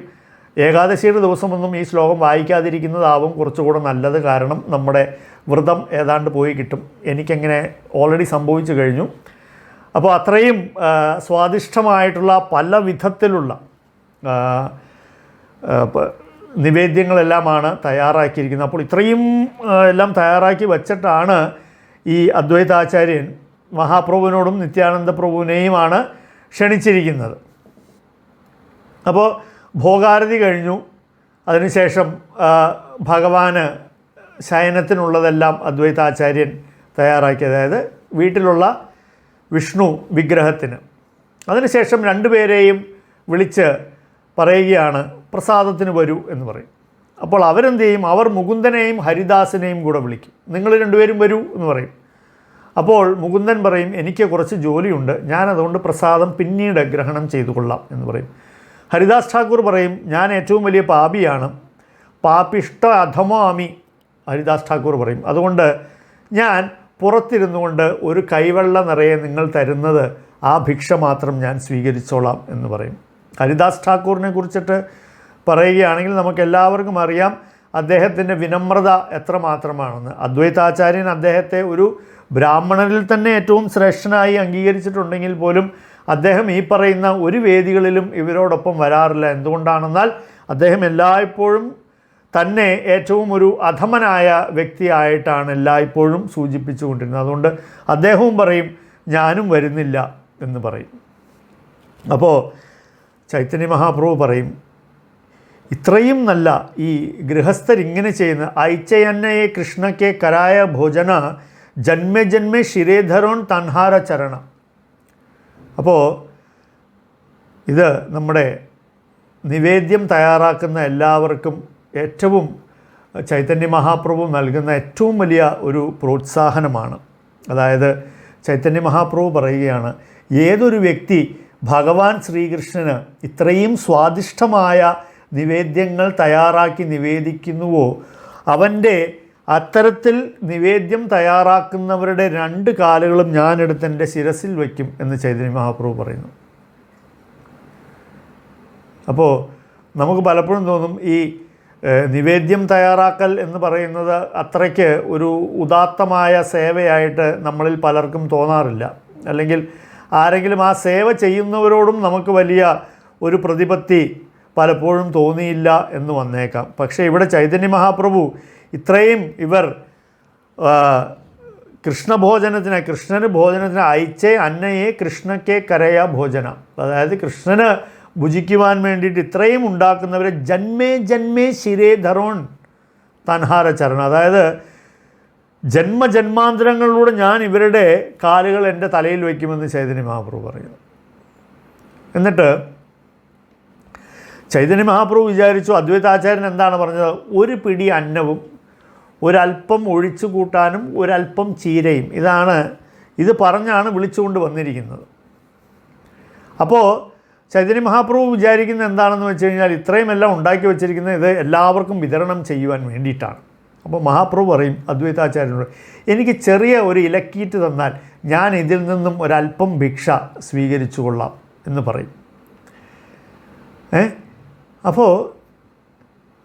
[SPEAKER 2] ഏകാദശിയുടെ ദിവസമൊന്നും ഈ ശ്ലോകം വായിക്കാതിരിക്കുന്നതാവും കുറച്ചുകൂടെ നല്ലത്. കാരണം നമ്മുടെ വ്രതം ഏതാണ്ട് പോയി കിട്ടും. എനിക്കങ്ങനെ ഓൾറെഡി സംഭവിച്ചു കഴിഞ്ഞു. അപ്പോൾ അത്രയും സ്വാദിഷ്ടമായിട്ടുള്ള പല വിധത്തിലുള്ള നിവേദ്യങ്ങളെല്ലാമാണ് തയ്യാറാക്കിയിരിക്കുന്നത്. അപ്പോൾ ഇത്രയും എല്ലാം തയ്യാറാക്കി വച്ചിട്ടാണ് ഈ അദ്വൈതാചാര്യൻ മഹാപ്രഭുവിനോടും നിത്യാനന്ദ പ്രഭുവിനെയുമാണ് ക്ഷണിച്ചിരിക്കുന്നത്. അപ്പോൾ ഭോഗാരതി കഴിഞ്ഞു. അതിനുശേഷം ഭഗവാന് ശയനത്തിനുള്ളതെല്ലാം അദ്വൈതാചാര്യൻ തയ്യാറാക്കി, അതായത് വീട്ടിലുള്ള വിഷ്ണു വിഗ്രഹത്തിന്. അതിനുശേഷം രണ്ടുപേരെയും വിളിച്ച് പറയുകയാണ് പ്രസാദത്തിന് വരൂ എന്ന് പറയും. അപ്പോൾ അവരെന്ത് ചെയ്യും? അവർ മുകുന്ദനെയും ഹരിദാസിനെയും കൂടെ വിളിക്കും. നിങ്ങൾ രണ്ടുപേരും വരൂ എന്ന് പറയും. അപ്പോൾ മുകുന്ദൻ പറയും എനിക്ക് കുറച്ച് ജോലിയുണ്ട്, ഞാനതുകൊണ്ട് പ്രസാദം പിന്നീട് ഗ്രഹണം ചെയ്തു കൊള്ളാം എന്ന് പറയും. ഹരിദാസ് ഠാക്കൂർ പറയും ഞാൻ ഏറ്റവും വലിയ പാപിയാണ്, പാപിഷ്ട അധമാമി ഹരിദാസ് ഠാക്കൂർ പറയും. അതുകൊണ്ട് ഞാൻ പുറത്തിരുന്നു കൊണ്ട് ഒരു കൈവെള്ള നിറയെ നിങ്ങൾ തരുന്നത് ആ ഭിക്ഷ മാത്രം ഞാൻ സ്വീകരിച്ചോളാം എന്ന് പറയും. ഹരിദാസ് ഠാക്കൂറിനെ കുറിച്ചിട്ട് പറയുകയാണെങ്കിൽ നമുക്കെല്ലാവർക്കും അറിയാം അദ്ദേഹത്തിൻ്റെ വിനമ്രത എത്രമാത്രമാണെന്ന്. അദ്വൈതാചാര്യൻ അദ്ദേഹത്തെ ഒരു ബ്രാഹ്മണരിൽ തന്നെ ഏറ്റവും ശ്രേഷ്ഠനായി അംഗീകരിച്ചിട്ടുണ്ടെങ്കിൽ പോലും അദ്ദേഹം ഈ പറയുന്ന ഒരു വേദികളിലും ഇവരോടൊപ്പം വരാറില്ല. എന്തുകൊണ്ടാണെന്നാൽ അദ്ദേഹം എല്ലായ്പ്പോഴും തന്നെ ഏറ്റവും ഒരു അധമനായ വ്യക്തിയായിട്ടാണ് എല്ലായ്പ്പോഴും സൂചിപ്പിച്ചുകൊണ്ടിരുന്നത്. അതുകൊണ്ട് അദ്ദേഹവും പറയും ഞാനും വരുന്നില്ല എന്ന് പറയും. അപ്പോൾ ചൈതന്യ മഹാപ്രഭു പറയും ഇത്രയും നല്ല ഈ ഗൃഹസ്ഥരിങ്ങനെ ചെയ്യുന്ന ഐച്ചയന്നയെ കൃഷ്ണക്കെ കരായ ഭോജന ജന്മേ ജന്മേ ശിരേധരോൺ തൻഹാര ചരണ. അപ്പോൾ ഇത് നമ്മുടെ നിവേദ്യം തയ്യാറാക്കുന്ന എല്ലാവർക്കും ഏറ്റവും ചൈതന്യ മഹാപ്രഭു നൽകുന്ന ഏറ്റവും വലിയ ഒരു പ്രോത്സാഹനമാണ്. അതായത് ചൈതന്യ മഹാപ്രഭു പറയുകയാണ് ഏതൊരു വ്യക്തി ഭഗവാൻ ശ്രീകൃഷ്ണന് ഇത്രയും സ്വാദിഷ്ടമായ നിവേദ്യങ്ങൾ തയ്യാറാക്കി നിവേദിക്കുന്നുവോ അവൻ്റെ അത്തരത്തിൽ നിവേദ്യം തയ്യാറാക്കുന്നവരുടെ 2 കാലുകളും ഞാനെടുത്ത് എൻ്റെ ശിരസിൽ വയ്ക്കും എന്ന് ചൈതന്യ മഹാപ്രഭു പറയുന്നു. അപ്പോൾ നമുക്ക് പലപ്പോഴും തോന്നും ഈ നിവേദ്യം തയ്യാറാക്കൽ എന്ന് പറയുന്നത് അത്രയ്ക്ക് ഒരു ഉദാത്തമായ സേവയായിട്ട് നമ്മളിൽ പലർക്കും തോന്നാറില്ല. അല്ലെങ്കിൽ ആരെങ്കിലും ആ സേവ ചെയ്യുന്നവരോടും നമുക്ക് വലിയ ഒരു പ്രതിപത്തി പലപ്പോഴും തോന്നിയില്ല എന്ന് വന്നേക്കാം. പക്ഷേ ഇവിടെ ചൈതന്യ മഹാപ്രഭു ഇത്രയും ഇവർ കൃഷ്ണന് ഭോജനത്തിന് അയച്ചേ അന്നയെ കൃഷ്ണക്കെ കരയ ഭോജന, അതായത് കൃഷ്ണന് ഭുജിക്കുവാൻ വേണ്ടിയിട്ട് ഇത്രയും ഉണ്ടാക്കുന്നവരെ ജന്മേ ജന്മേ ശിരേ ധരോൺ തൻഹാര ചരണ, അതായത് ജന്മജന്മാന്തരങ്ങളിലൂടെ ഞാൻ ഇവരുടെ കാലുകൾ എൻ്റെ തലയിൽ വയ്ക്കുമെന്ന് ചൈതന്യ മഹാപ്രഭു പറയുന്നു. എന്നിട്ട് ചൈതന്യ മഹാപ്രഭു വിചാരിച്ചു അദ്വൈതാചാര്യൻ എന്താണ് പറഞ്ഞത്, ഒരു പിടി അന്നവും ഒരല്പം ഒഴിച്ചു കൂട്ടാനും ഒരല്പം ചീരയും, ഇത് പറഞ്ഞാണ് വിളിച്ചുകൊണ്ട് വന്നിരിക്കുന്നത്. അപ്പോൾ ചൈതന്യ മഹാപ്രഭു വിചാരിക്കുന്നത് എന്താണെന്ന് വെച്ച് കഴിഞ്ഞാൽ ഇത്രയും എല്ലാം ഉണ്ടാക്കി വച്ചിരിക്കുന്നത് ഇത് എല്ലാവർക്കും വിതരണം ചെയ്യുവാൻ വേണ്ടിയിട്ടാണ്. അപ്പോൾ മഹാപ്രഭു പറയും അദ്വൈതാചാര്യനോട് എനിക്ക് ചെറിയ ഒരു ഇലക്കീറ്റ് തന്നാൽ ഞാൻ ഇതിൽ നിന്നും ഒരല്പം ഭിക്ഷ സ്വീകരിച്ചു കൊള്ളാം എന്ന് പറയും. അപ്പോൾ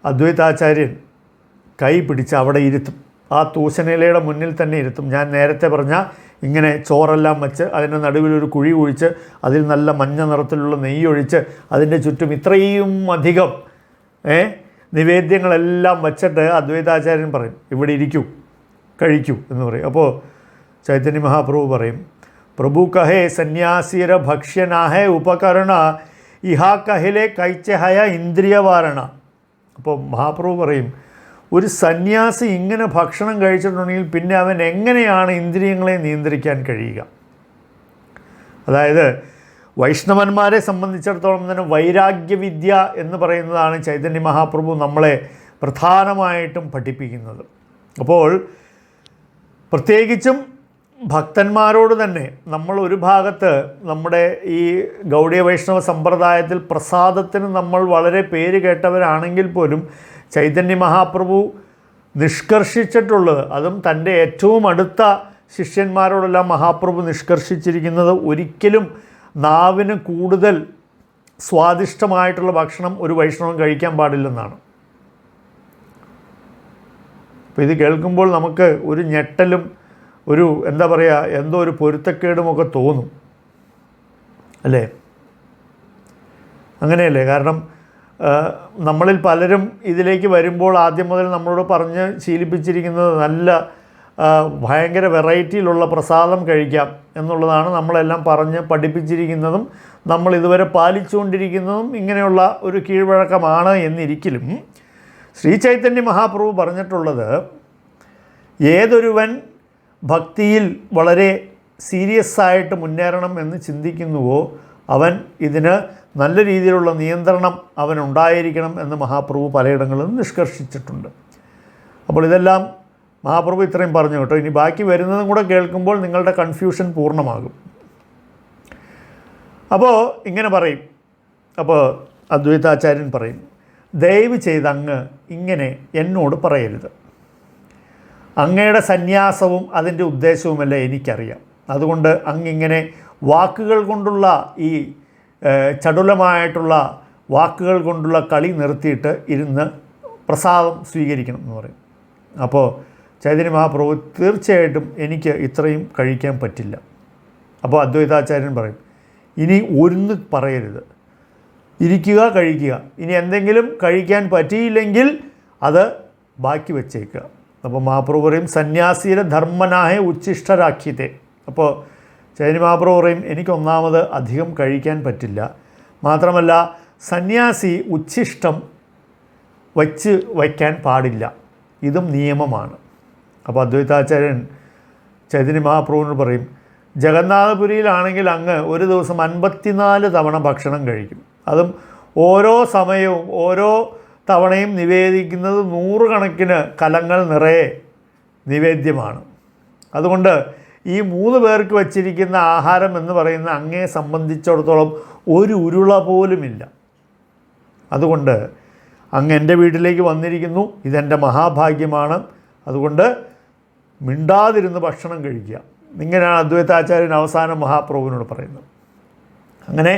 [SPEAKER 2] അദ്വൈതാചാര്യൻ കൈ പിടിച്ച് അവിടെ ഇരുത്തും, ആ തൂശനിലയുടെ മുന്നിൽ തന്നെ ഇരുത്തും. ഞാൻ നേരത്തെ പറഞ്ഞ ഇങ്ങനെ ചോറെല്ലാം വെച്ച് അതിൻ്റെ നടുവിലൊരു കുഴി കുഴിച്ച് അതിൽ നല്ല മഞ്ഞ നിറത്തിലുള്ള നെയ്യൊഴിച്ച് അതിൻ്റെ ചുറ്റും ഇത്രയും അധികം നിവേദ്യങ്ങളെല്ലാം വച്ചിട്ട് അദ്വൈതാചാര്യൻ പറയും ഇവിടെ ഇരിക്കൂ കഴിക്കൂ എന്ന് പറയും. അപ്പോൾ ചൈതന്യ മഹാപ്രഭു പറയും പ്രഭു കഹേ സന്യാസിര ഭക്ഷ്യനാഹേ ഉപകരണ ഇഹാ കഹിലെ കൈച്ചഹയ ഇന്ദ്രിയവാരണ. അപ്പോൾ മഹാപ്രഭു പറയും ഒരു സന്യാസി ഇങ്ങനെ ഭക്ഷണം കഴിച്ചിട്ടുണ്ടെങ്കിൽ പിന്നെ അവൻ എങ്ങനെയാണ് ഇന്ദ്രിയങ്ങളെ നിയന്ത്രിക്കാൻ കഴിയുക? അതായത് വൈഷ്ണവന്മാരെ സംബന്ധിച്ചിടത്തോളം തന്നെ വൈരാഗ്യവിദ്യ എന്ന് പറയുന്നതാണ് ചൈതന്യ മഹാപ്രഭു നമ്മളെ പ്രധാനമായിട്ടും പഠിപ്പിക്കുന്നത്. അപ്പോൾ പ്രത്യേകിച്ചും ഭക്തന്മാരോട് തന്നെ നമ്മൾ ഒരു ഭാഗത്ത് നമ്മുടെ ഈ ഗൗഡീയ വൈഷ്ണവ സമ്പ്രദായത്തിൽ പ്രസാദത്തിന് നമ്മൾ വളരെ പേര് കേട്ടവരാണെങ്കിൽ പോലും ചൈതന്യ മഹാപ്രഭു നിഷ്കർഷിച്ചിട്ടുള്ളത്, അതും തൻ്റെ ഏറ്റവും അടുത്ത ശിഷ്യന്മാരോടെല്ലാം മഹാപ്രഭു നിഷ്കർഷിച്ചിരിക്കുന്നത് ഒരിക്കലും നാവിന് കൂടുതൽ സ്വാദിഷ്ടമായിട്ടുള്ള ഭക്ഷണം ഒരു വൈഷ്ണവൻ കഴിക്കാൻ പാടില്ലെന്നാണ്. അപ്പോൾ ഇത് കേൾക്കുമ്പോൾ നമുക്ക് ഒരു ഞെട്ടലും ഒരു എന്താ പറയുക, എന്തോ ഒരു പൊരുത്തക്കേടുമൊക്കെ തോന്നും അല്ലേ? അങ്ങനെയല്ലേ? കാരണം നമ്മളിൽ പലരും ഇതിലേക്ക് വരുമ്പോൾ ആദ്യം മുതൽ നമ്മളോട് പറഞ്ഞ് ശീലിപ്പിച്ചിരിക്കുന്നത് നല്ല ഭയങ്കര വെറൈറ്റിയിലുള്ള പ്രസാദം കഴിക്കാം എന്നുള്ളതാണ്. നമ്മളെല്ലാം പറഞ്ഞ് പഠിപ്പിച്ചിരിക്കുന്നതും നമ്മൾ ഇതുവരെ പാലിച്ചുകൊണ്ടിരിക്കുന്നതും ഇങ്ങനെയുള്ള ഒരു കീഴ്വഴക്കമാണ് എന്നിരിക്കലും ശ്രീ ചൈതന്യ മഹാപ്രഭു പറഞ്ഞിട്ടുള്ളത്, ഏതൊരുവൻ ഭക്തിയിൽ വളരെ സീരിയസ് ആയിട്ട് മുന്നേറണം എന്ന് ചിന്തിക്കുന്നുവോ അവൻ ഇതിന് നല്ല രീതിയിലുള്ള നിയന്ത്രണം അവനുണ്ടായിരിക്കണം എന്ന് മഹാപ്രഭു പലയിടങ്ങളിലും നിഷ്കർഷിച്ചിട്ടുണ്ട്. അപ്പോൾ ഇതെല്ലാം മഹാപ്രഭു ഇത്രയും പറഞ്ഞു കേട്ടോ. ഇനി ബാക്കി വരുന്നതും കൂടെ കേൾക്കുമ്പോൾ നിങ്ങളുടെ കൺഫ്യൂഷൻ പൂർണ്ണമാകും. അപ്പോൾ ഇങ്ങനെ പറയും, അപ്പോൾ അദ്വൈതാചാര്യൻ പറയും, ദയവ് ചെയ്ത് അങ്ങ് ഇങ്ങനെ എന്നോട് പറയരുത്. അങ്ങയുടെ സന്യാസവും അതിൻ്റെ ഉദ്ദേശവുമല്ല എനിക്കറിയാം. അതുകൊണ്ട് അങ്ങിങ്ങനെ വാക്കുകൾ കൊണ്ടുള്ള ഈ ചടുലമായിട്ടുള്ള വാക്കുകൾ കൊണ്ടുള്ള കളി നിർത്തിയിട്ട് ഇരുന്ന് പ്രസാദം സ്വീകരിക്കണം എന്ന് പറയും. അപ്പോൾ ചൈതന്യ മഹാപ്രഭു തീർച്ചയായിട്ടും എനിക്ക് ഇത്രയും കഴിക്കാൻ പറ്റില്ല. അപ്പോൾ അദ്വൈതാചാര്യൻ പറയും, ഇനി ഒന്ന് പറയരുത്, ഇരിക്കുക, കഴിക്കുക. ഇനി എന്തെങ്കിലും കഴിക്കാൻ പറ്റിയില്ലെങ്കിൽ അത് ബാക്കി വെച്ചേക്കുക. അപ്പോൾ മഹാപ്രഭു പറയും, സന്യാസിയുടെ ധർമ്മനാഹെ ഉച്ഛിഷ്ടരാഖ്യത്തെ. അപ്പോൾ ചൈതന്യ മഹാപ്രഭു പറയും, എനിക്കൊന്നാമത് അധികം കഴിക്കാൻ പറ്റില്ല, മാത്രമല്ല സന്യാസി ഉച്ഛിഷ്ടം വയ്ക്കാൻ പാടില്ല, ഇതും നിയമമാണ്. അപ്പോൾ അദ്വൈതാചാര്യൻ ചൈതന്യ മഹാപ്രഭുവിനോട് പറയും, ജഗന്നാഥപുരിയിലാണെങ്കിൽ അങ്ങ് ഒരു ദിവസം 54 തവണ ഭക്ഷണം കഴിക്കും. അതും ഓരോ സമയവും ഓരോ തവണയും നിവേദിക്കുന്നത് 100 കണക്കിന് കലങ്ങൾ നിറയെ നിവേദ്യമാണ്. അതുകൊണ്ട് ഈ 3 പേർക്ക് വച്ചിരിക്കുന്ന ആഹാരം എന്ന് പറയുന്ന അങ്ങയെ സംബന്ധിച്ചിടത്തോളം ഒരു ഉരുള പോലുമില്ല. അതുകൊണ്ട് അങ്ങ് എൻ്റെ വീട്ടിലേക്ക് വന്നിരിക്കുന്നു, ഇതെൻ്റെ മഹാഭാഗ്യമാണ്. അതുകൊണ്ട് മിണ്ടാതിരുന്ന് ഭക്ഷണം കഴിക്കുക. ഇങ്ങനെയാണ് അദ്വൈതാചാര്യൻ അവസാനം മഹാപ്രഭുവിനോട് പറയുന്നത്. അങ്ങനെ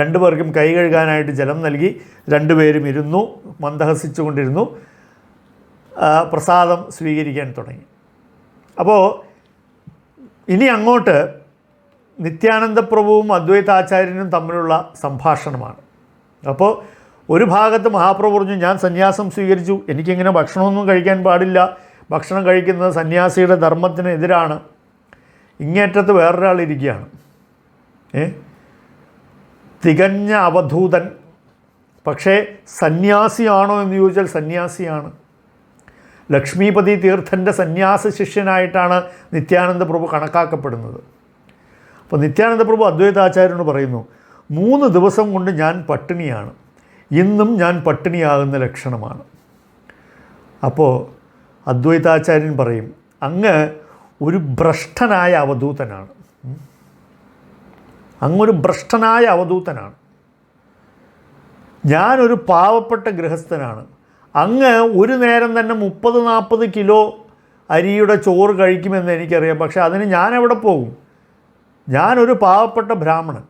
[SPEAKER 2] 2 പേർക്കും കൈ കഴുകാനായിട്ട് ജലം നൽകി 2 പേരും ഇരുന്നു, മന്ദഹസിച്ചുകൊണ്ടിരുന്നു, പ്രസാദം സ്വീകരിക്കാൻ തുടങ്ങി. അപ്പോൾ ഇനി അങ്ങോട്ട് നിത്യാനന്ദ പ്രഭുവും അദ്വൈതാചാര്യനും തമ്മിലുള്ള സംഭാഷണമാണ്. അപ്പോൾ ഒരു ഭാഗത്ത് മഹാപ്രഭു പറഞ്ഞു, ഞാൻ സന്യാസം സ്വീകരിച്ചു, എനിക്കിങ്ങനെ ഭക്ഷണമൊന്നും കഴിക്കാൻ പാടില്ല, ഭക്ഷണം കഴിക്കുന്നത് സന്യാസിയുടെ ധർമ്മത്തിന് എതിരാണ്. ഇങ്ങേറ്റത്ത് വേറൊരാളിരിക്കുകയാണ്, തികഞ്ഞ അവധൂതൻ. പക്ഷേ സന്യാസിയാണോ എന്ന് ചോദിച്ചാൽ സന്യാസിയാണ്. ലക്ഷ്മീപതി തീർത്ഥൻ്റെ സന്യാസ ശിഷ്യനായിട്ടാണ് നിത്യാനന്ദ പ്രഭു കണക്കാക്കപ്പെടുന്നത്. അപ്പോൾ നിത്യാനന്ദ പ്രഭു അദ്വൈതാചാര്യനോട് പറയുന്നു, 3 ദിവസം കൊണ്ട് ഞാൻ പട്ടിണിയാണ്, ഇന്നും ഞാൻ പട്ടിണിയാകുന്ന ലക്ഷണമാണ്. അപ്പോൾ അദ്വൈതാചാര്യൻ പറയും, അങ്ങ് ഒരു ഭ്രഷ്ടനായ അവധൂതനാണ്, അങ്ങൊരു ഭ്രഷ്ടനായ അവധൂതനാണ്. ഞാനൊരു പാവപ്പെട്ട ഗൃഹസ്ഥനാണ്. അങ്ങ് ഒരു നേരം തന്നെ 30-40 കിലോ അരിയുടെ ചോറ് കഴിക്കുമെന്ന് എനിക്കറിയാം. പക്ഷേ അതിന് ഞാൻ എവിടെ പോകും? ഞാനൊരു പാവപ്പെട്ട ബ്രാഹ്മണൻ.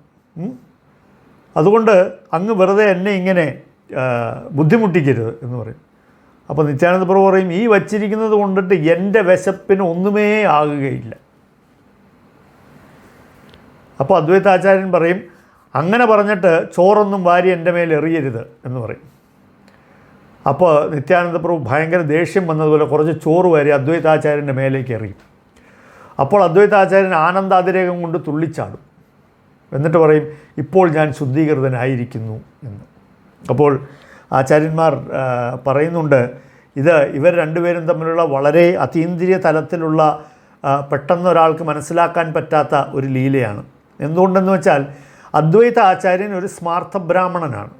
[SPEAKER 2] അതുകൊണ്ട് അങ്ങ് വെറുതെ എന്നെ ഇങ്ങനെ ബുദ്ധിമുട്ടിക്കരുത് എന്ന് പറയും. അപ്പോൾ നിത്യാനന്ദ പ്രഭു പറയും, ഈ വച്ചിരിക്കുന്നത് കൊണ്ടിട്ട് എൻ്റെ വിശപ്പിന് ഒന്നുമേ ആകുകയില്ല. അപ്പോൾ അദ്വൈതാചാര്യൻ പറയും, അങ്ങനെ പറഞ്ഞിട്ട് ചോറൊന്നും വാരി എൻ്റെ മേൽ എറിയരുത് എന്ന് പറയും. അപ്പോൾ നിത്യാനന്ദ പ്രഭു ഭയങ്കര ദേഷ്യം വന്നതുപോലെ കുറച്ച് ചോറ് വാരി അദ്വൈതാചാര്യൻ്റെ മേലേക്ക് എറിയും. അപ്പോൾ അദ്വൈതാചാര്യൻ ആനന്ദാതിരേകം കൊണ്ട് തുള്ളിച്ചാടും. എന്നിട്ട് പറയും, ഇപ്പോൾ ഞാൻ ശുദ്ധീകൃതനായിരിക്കുന്നു എന്ന്. അപ്പോൾ ആചാര്യന്മാർ പറയുന്നുണ്ട്, ഇവർ 2 പേരും തമ്മിലുള്ള വളരെ അതീന്ദ്രിയ തലത്തിലുള്ള പെട്ടെന്ന് ഒരാൾക്ക് മനസ്സിലാക്കാൻ പറ്റാത്ത ഒരു ലീലയാണ്. എന്തുകൊണ്ടെന്ന് വെച്ചാൽ അദ്വൈത ആചാര്യൻ ഒരു സ്മാർത്ഥ ബ്രാഹ്മണനാണ്.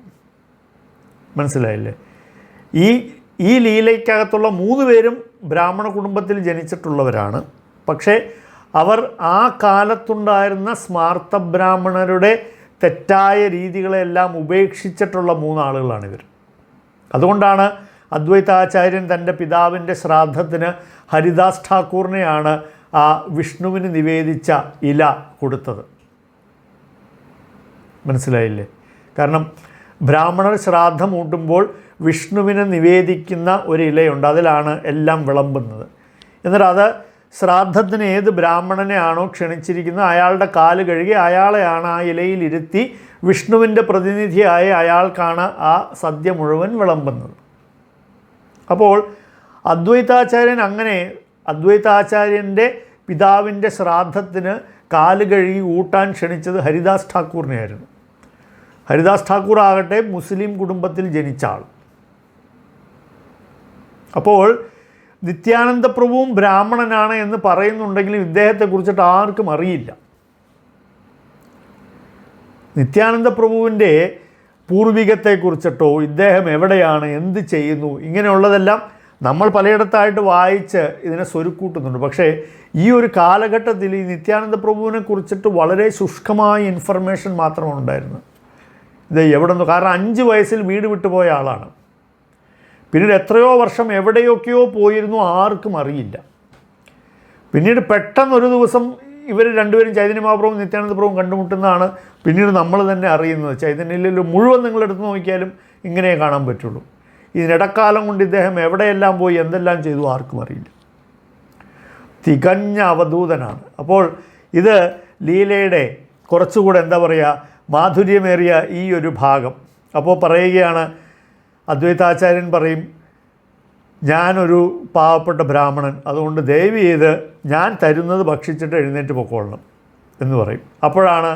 [SPEAKER 2] മനസ്സിലായില്ലേ? ഈ ലീലയ്ക്കകത്തുള്ള 3 പേരും ബ്രാഹ്മണ കുടുംബത്തിൽ ജനിച്ചിട്ടുള്ളവരാണ്. പക്ഷേ അവർ ആ കാലത്തുണ്ടായിരുന്ന സ്മാർത്ഥ ബ്രാഹ്മണരുടെ തെറ്റായ രീതികളെല്ലാം ഉപേക്ഷിച്ചിട്ടുള്ള 3 ആളുകളാണിവർ. അതുകൊണ്ടാണ് അദ്വൈതാചാര്യൻ തൻ്റെ പിതാവിൻ്റെ ശ്രാദ്ധത്തിന് ഹരിദാസ് ഠാക്കൂറിനെയാണ് ആ വിഷ്ണുവിന് നിവേദിച്ച ഇല കൊടുത്തത്. മനസ്സിലായില്ലേ? കാരണം ബ്രാഹ്മണർ ശ്രാദ്ധം ഊട്ടുമ്പോൾ വിഷ്ണുവിന് നിവേദിക്കുന്ന ഒരു ഇലയുണ്ട്, അതിലാണ് എല്ലാം വിളമ്പുന്നത്. എന്നിട്ട് അത് ശ്രാദ്ധത്തിന് ഏത് ബ്രാഹ്മണനെയാണോ ക്ഷണിച്ചിരിക്കുന്നത് അയാളുടെ കാല് കഴുകി അയാളെയാണ് ആ ഇലയിൽ ഇരുത്തി വിഷ്ണുവിൻ്റെ പ്രതിനിധിയായ അയാൾക്കാണ് ആ സദ്യ മുഴുവൻ വിളമ്പുന്നത്. അപ്പോൾ അദ്വൈതാചാര്യൻ്റെ പിതാവിൻ്റെ ശ്രാദ്ധത്തിന് കാല് കഴുകി ഊട്ടാൻ ക്ഷണിച്ചത് ഹരിദാസ് ഠാക്കൂറിനെയായിരുന്നു. ഹരിദാസ് ഠാക്കൂർ ആകട്ടെ മുസ്ലിം കുടുംബത്തിൽ ജനിച്ച ആൾ. അപ്പോൾ നിത്യാനന്ദ പ്രഭുവും ബ്രാഹ്മണനാണ് എന്ന് പറയുന്നുണ്ടെങ്കിലും ഇദ്ദേഹത്തെക്കുറിച്ചിട്ട് ആർക്കും അറിയില്ല. നിത്യാനന്ദ പ്രഭുവിൻ്റെ പൂർവികത്തെക്കുറിച്ചിട്ടോ ഇദ്ദേഹം എവിടെയാണ്, എന്ത് ചെയ്യുന്നു, ഇങ്ങനെയുള്ളതെല്ലാം നമ്മൾ പലയിടത്തായിട്ട് വായിച്ച് ഇതിനെ സ്വരുക്കൂട്ടുന്നുണ്ട്. പക്ഷേ ഈ ഒരു കാലഘട്ടത്തിൽ ഈ നിത്യാനന്ദ പ്രഭുവിനെ കുറിച്ചിട്ട് വളരെ ശുഷ്കമായ ഇൻഫർമേഷൻ മാത്രമാണ് ഉണ്ടായിരുന്നത്. ഇത് എവിടെ നിന്ന്, കാരണം 5 വയസ്സിൽ വീട് വിട്ടുപോയ ആളാണ്. പിന്നീട് എത്രയോ വർഷം എവിടെയൊക്കെയോ പോയിരുന്നു, ആർക്കും അറിയില്ല. പിന്നീട് പെട്ടെന്നൊരു ദിവസം ഇവർ രണ്ടുപേരും ചൈതന്യ മഹാപ്രഭുവും നിത്യാനന്ദ പ്രഭുവും കണ്ടുമുട്ടുന്നതാണ് പിന്നീട് നമ്മൾ തന്നെ അറിയുന്നത്. ചൈതന്യയിൽ മുഴുവൻ നിങ്ങളെടുത്ത് നോക്കിയാലും ഇങ്ങനെ കാണാൻ പറ്റുള്ളൂ. ഇതിനിടക്കാലം കൊണ്ട് ഇദ്ദേഹം എവിടെയെല്ലാം പോയി എന്തെല്ലാം ചെയ്തു ആർക്കും അറിയില്ല. തികഞ്ഞ അവധൂതനാണ്. അപ്പോൾ ഇത് ലീലയുടെ കുറച്ചുകൂടെ എന്താ പറയുക, മാധുര്യമേറിയ ഈ ഒരു ഭാഗം. അപ്പോൾ പറയുകയാണ്, അദ്വൈതാചാര്യൻ പറയും, ഞാനൊരു പാവപ്പെട്ട ബ്രാഹ്മണൻ, അതുകൊണ്ട് ദയവ് ചെയ്ത് ഞാൻ തരുന്നത് ഭക്ഷിച്ചിട്ട് എഴുന്നേറ്റ് പൊക്കോളണം എന്ന് പറയും. അപ്പോഴാണ്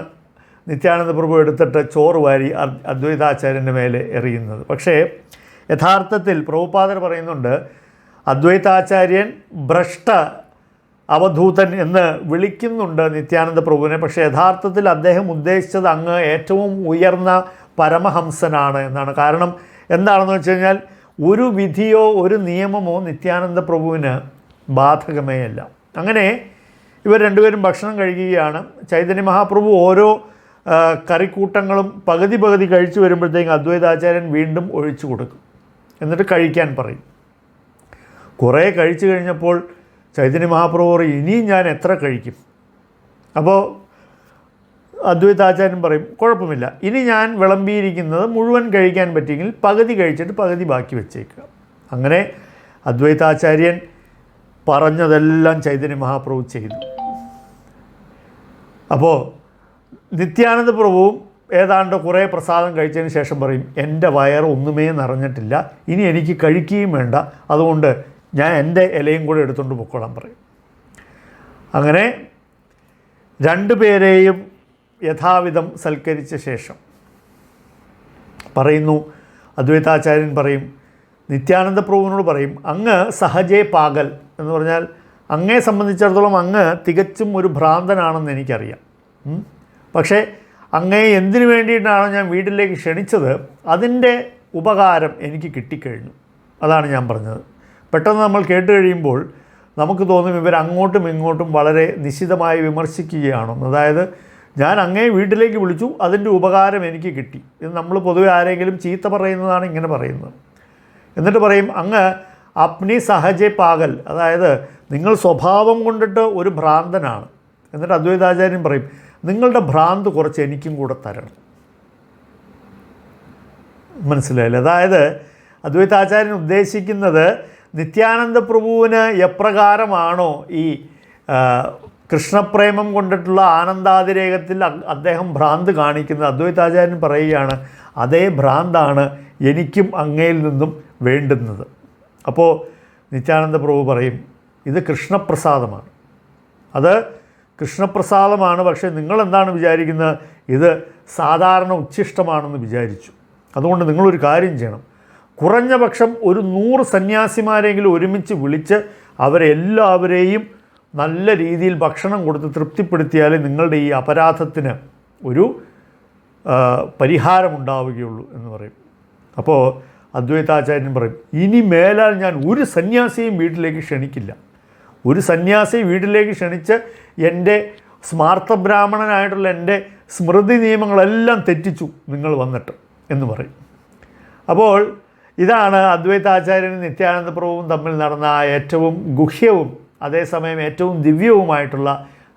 [SPEAKER 2] നിത്യാനന്ദ പ്രഭു എടുത്തിട്ട് ചോറ് വാരി അദ്വൈതാചാര്യൻ്റെ മേലെ എറിയുന്നത്. പക്ഷേ യഥാർത്ഥത്തിൽ പ്രഭുപാദർ പറയുന്നുണ്ട്, അദ്വൈതാചാര്യൻ ഭ്രഷ്ട അവധൂതൻ എന്ന് വിളിക്കുന്നുണ്ട് നിത്യാനന്ദ പ്രഭുവിനെ. പക്ഷേ യഥാർത്ഥത്തിൽ അദ്ദേഹം ഉദ്ദേശിച്ചത് അങ്ങ് ഏറ്റവും ഉയർന്ന പരമഹംസനാണ് എന്നാണ്. കാരണം എന്താണെന്ന് വെച്ച് കഴിഞ്ഞാൽ ഒരു വിധിയോ ഒരു നിയമമോ നിത്യാനന്ദ പ്രഭുവിന് ബാധകമേ അല്ല. അങ്ങനെ ഇവർ രണ്ടുപേരും ഭക്ഷണം കഴിക്കുകയാണ്. ചൈതന്യ മഹാപ്രഭു ഓരോ കറിക്കൂട്ടങ്ങളും പകുതി കഴിച്ചു വരുമ്പോഴത്തേക്കും അദ്വൈതാചാര്യൻ വീണ്ടും ഒഴിച്ചു കൊടുക്കും. എന്നിട്ട് കഴിക്കാൻ പറയും. കുറേ കഴിച്ചു കഴിഞ്ഞപ്പോൾ ചൈതന്യ മഹാപ്രഭു പറയും, ഇനിയും ഞാൻ എത്ര കഴിക്കും? അപ്പോൾ അദ്വൈതാചാര്യൻ പറയും, കുഴപ്പമില്ല, ഇനി ഞാൻ വിളമ്പിയിരിക്കുന്നത് മുഴുവൻ കഴിക്കാൻ പറ്റിയെങ്കിൽ പകുതി കഴിച്ചിട്ട് പകുതി ബാക്കി വെച്ചേക്കുക. അങ്ങനെ അദ്വൈതാചാര്യൻ പറഞ്ഞതെല്ലാം ചൈതന്യ മഹാപ്രഭു ചെയ്തു. അപ്പോൾ നിത്യാനന്ദ പ്രഭുവും ഏതാണ്ട് കുറേ പ്രസാദം കഴിച്ചതിന് ശേഷം പറയും, എൻ്റെ വയറ് ഒന്നുമേ നിറഞ്ഞിട്ടില്ല, ഇനി എനിക്ക് കഴിക്കുകയും വേണ്ട, അതുകൊണ്ട് ഞാൻ എൻ്റെ ഇലയും കൂടെ എടുത്തുകൊണ്ട് പൊക്കോളാൻ പറയും. അങ്ങനെ രണ്ടുപേരെയും യഥാവിധം സൽക്കരിച്ച ശേഷം പറയുന്നു, അദ്വൈതാചാര്യൻ പറയും, നിത്യാനന്ദ പ്രഭുവിനോട് പറയും, അങ്ങ് സഹജേ പാഗൽ എന്ന് പറഞ്ഞാൽ അങ്ങയെ സംബന്ധിച്ചിടത്തോളം അങ്ങ് തികച്ചും ഒരു ഭ്രാന്തനാണെന്ന് എനിക്കറിയാം. പക്ഷേ അങ്ങയെ എന്തിനു വേണ്ടിയിട്ടാണ് ഞാൻ വീട്ടിലേക്ക് ക്ഷണിച്ചത്, അതിൻ്റെ ഉപകാരം എനിക്ക് കിട്ടിക്കഴിഞ്ഞു. അതാണ് ഞാൻ പറഞ്ഞത്. പെട്ടെന്ന് നമ്മൾ കേട്ട് കഴിയുമ്പോൾ നമുക്ക് തോന്നും ഇവർ അങ്ങോട്ടും ഇങ്ങോട്ടും വളരെ നിശിതമായി വിമർശിക്കുകയാണെന്ന്. അതായത് ഞാൻ അങ്ങയെ വീട്ടിലേക്ക് വിളിച്ചു, അതിൻ്റെ ഉപകാരം എനിക്ക് കിട്ടി. ഇത് നമ്മൾ പൊതുവെ ആരെങ്കിലും ചീത്ത പറയുന്നതാണ് ഇങ്ങനെ പറയുന്നത്. എന്നിട്ട് പറയും, അങ്ങ് അപ്നി സഹജേ പാഗൽ, അതായത് നിങ്ങൾ സ്വഭാവം കൊണ്ടിട്ട് ഒരു ഭ്രാന്തനാണ്. എന്നിട്ട് അദ്വൈതാചാര്യൻ പറയും, നിങ്ങളുടെ ഭ്രാന്ത് കുറച്ച് എനിക്കും കൂടെ തരണം. മനസ്സിലായില്ലേ? അതായത് അദ്വൈതാചാര്യൻ ഉദ്ദേശിക്കുന്നത് നിത്യാനന്ദ പ്രഭുവിന് എപ്രകാരമാണോ ഈ കൃഷ്ണപ്രേമം കൊണ്ടിട്ടുള്ള ആനന്ദാതിരേകത്തിൽ അദ്ദേഹം ഭ്രാന്ത് കാണിക്കുന്നത്, അദ്വൈതാചാര്യൻ പറയുകയാണ്, അതേ ഭ്രാന്താണ് എനിക്കും അങ്ങയിൽ നിന്നും വേണ്ടുന്നത്. അപ്പോൾ നിത്യാനന്ദ പ്രഭു പറയും, ഇത് കൃഷ്ണപ്രസാദമാണ്, അത് കൃഷ്ണപ്രസാദമാണ്. പക്ഷേ നിങ്ങളെന്താണ് വിചാരിക്കുന്നത്, ഇത് സാധാരണ ഉച്ഛിഷ്ടമാണെന്ന് വിചാരിച്ചു. അതുകൊണ്ട് നിങ്ങളൊരു കാര്യം ചെയ്യണം, കുറഞ്ഞ പക്ഷം ഒരു 100 സന്യാസിമാരെങ്കിലും ഒരുമിച്ച് വിളിച്ച് അവരെല്ലാവരെയും നല്ല രീതിയിൽ ഭക്ഷണം കൊടുത്ത് തൃപ്തിപ്പെടുത്തിയാലേ നിങ്ങളുടെ ഈ അപരാധത്തിന് ഒരു പരിഹാരമുണ്ടാവുകയുള്ളൂ എന്ന് പറയും. അപ്പോൾ അദ്വൈതാചാര്യൻ പറയും, ഇനി മേലാൽ ഞാൻ ഒരു സന്യാസിയും വീട്ടിലേക്ക് ക്ഷണിക്കില്ല. ഒരു സന്യാസി വീട്ടിലേക്ക് ക്ഷണിച്ച് എൻ്റെ സ്മാർത്ഥ ബ്രാഹ്മണനായിട്ടുള്ള എൻ്റെ സ്മൃതി നിയമങ്ങളെല്ലാം തെറ്റിച്ചു നിങ്ങൾ വന്നിട്ട് എന്ന് പറയും. അപ്പോൾ ഇതാണ് അദ്വൈതാചാര്യനും നിത്യാനന്ദ പ്രഭുവും തമ്മിൽ നടന്ന ആ ഏറ്റവും ഗുഹ്യവും അതേസമയം ഏറ്റവും ദിവ്യവുമായിട്ടുള്ള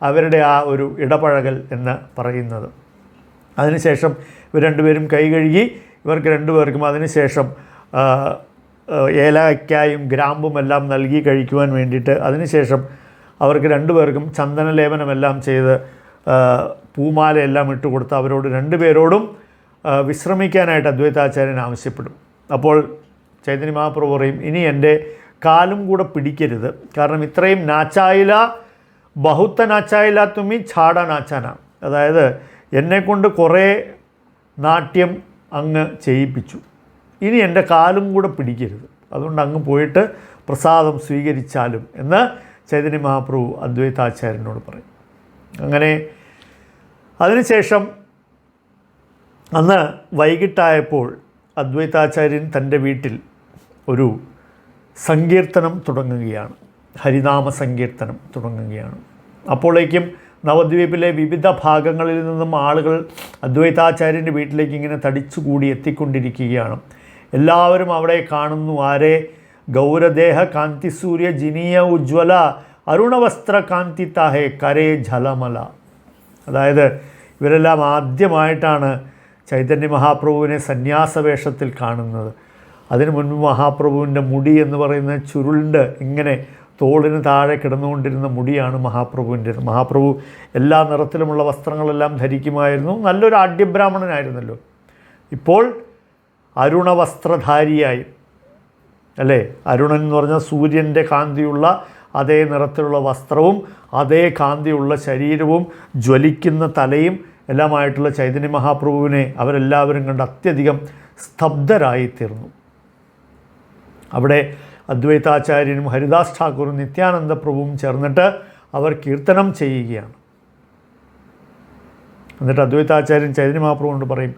[SPEAKER 2] അവരുടെ ആ ഒരു ഇടപഴകൽ എന്ന് പറയുന്നത്. അതിനുശേഷം ഇവർ രണ്ടുപേരും കൈ കഴുകി, ഇവർക്ക് രണ്ടുപേർക്കും അതിനുശേഷം ഏലക്കായും ഗ്രാമ്പും എല്ലാം നൽകി കഴിക്കുവാൻ വേണ്ടിയിട്ട് അതിനുശേഷം അവർക്ക് രണ്ടുപേർക്കും ചന്ദനലേപനമെല്ലാം ചെയ്ത് പൂമാലയെല്ലാം ഇട്ട് കൊടുത്ത് അവരോട് രണ്ടുപേരോടും വിശ്രമിക്കാനായിട്ട് അദ്വൈതാചാര്യൻ ആവശ്യപ്പെടും. അപ്പോൾ ചൈതന്യ മഹാപ്രഭു പറയും, ഇനി എൻ്റെ കാലും കൂടെ പിടിക്കരുത്, കാരണം ഇത്രയും നാച്ചായില ബഹുത്ത നാച്ചായില തുമ്മി ഛാട നാച്ചാന, അതായത് എന്നെക്കൊണ്ട് കുറേ നാട്യം അങ്ങ് ചെയ്യിപ്പിച്ചു, ഇനി എൻ്റെ കാലും കൂടെ പിടിക്കരുത്, അതുകൊണ്ട് അങ്ങ് പോയിട്ട് പ്രസാദം സ്വീകരിച്ചാലും എന്ന് ചൈതന്യ മഹാപ്രഭു അദ്വൈതാചാര്യനോട് പറയും. അങ്ങനെ അതിനുശേഷം അന്ന് വൈകിട്ടായപ്പോൾ അദ്വൈതാചാര്യൻ തൻ്റെ വീട്ടിൽ ഒരു സങ്കീർത്തനം തുടങ്ങുകയാണ്, ഹരിനാമ സങ്കീർത്തനം തുടങ്ങുകയാണ്. അപ്പോഴേക്കും നവദ്വീപിലെ വിവിധ ഭാഗങ്ങളിൽ നിന്നും ആളുകൾ അദ്വൈതാചാര്യൻ്റെ വീട്ടിലേക്ക് ഇങ്ങനെ തടിച്ചുകൂടി എത്തിക്കൊണ്ടിരിക്കുകയാണ്. എല്ലാവരും അവിടെ കാണുന്നു. ആരെ? ഗൗരദേഹ കാന്തി സൂര്യ ജിനീയ ഉജ്ജ്വല അരുണവസ്ത്ര കാന്തി താഹേ കരേ ഝലമല. അതായത് ഇവരെല്ലാം ആദ്യമായിട്ടാണ് ചൈതന്യ മഹാപ്രഭുവിനെ സന്യാസവേഷത്തിൽ കാണുന്നത്. അതിനു മുൻപ് മഹാപ്രഭുവിൻ്റെ മുടി എന്ന് പറയുന്ന ചുരുളിൻ്റെ ഇങ്ങനെ തോളിന് താഴെ കിടന്നുകൊണ്ടിരുന്ന മുടിയാണ് മഹാപ്രഭുവിൻ്റേത്. മഹാപ്രഭു എല്ലാ നിറത്തിലുമുള്ള വസ്ത്രങ്ങളെല്ലാം ധരിക്കുമായിരുന്നു. നല്ലൊരു ആഢ്യബ്രാഹ്മണനായിരുന്നല്ലോ. ഇപ്പോൾ അരുണവസ്ത്രധാരിയായി, അല്ലേ? അരുണൻ എന്ന് പറഞ്ഞാൽ സൂര്യൻ്റെ കാന്തിയുള്ള അതേ നിറത്തിലുള്ള വസ്ത്രവും അതേ കാന്തിയുള്ള ശരീരവും ജ്വലിക്കുന്ന തലയും എല്ലാമായിട്ടുള്ള ചൈതന്യ മഹാപ്രഭുവിനെ അവരെല്ലാവരും കണ്ട് അത്യധികം സ്തബ്ധരായിത്തീർന്നു. അവിടെ അദ്വൈതാചാര്യനും ഹരിദാസ് ഠാക്കൂറും നിത്യാനന്ദ പ്രഭുവും ചേർന്നിട്ട് അവർ കീർത്തനം ചെയ്യുകയാണ്. എന്നിട്ട് അദ്വൈതാചാര്യൻ ചൈതന്യ മഹാപ്രഭുവിനോട് പറയും,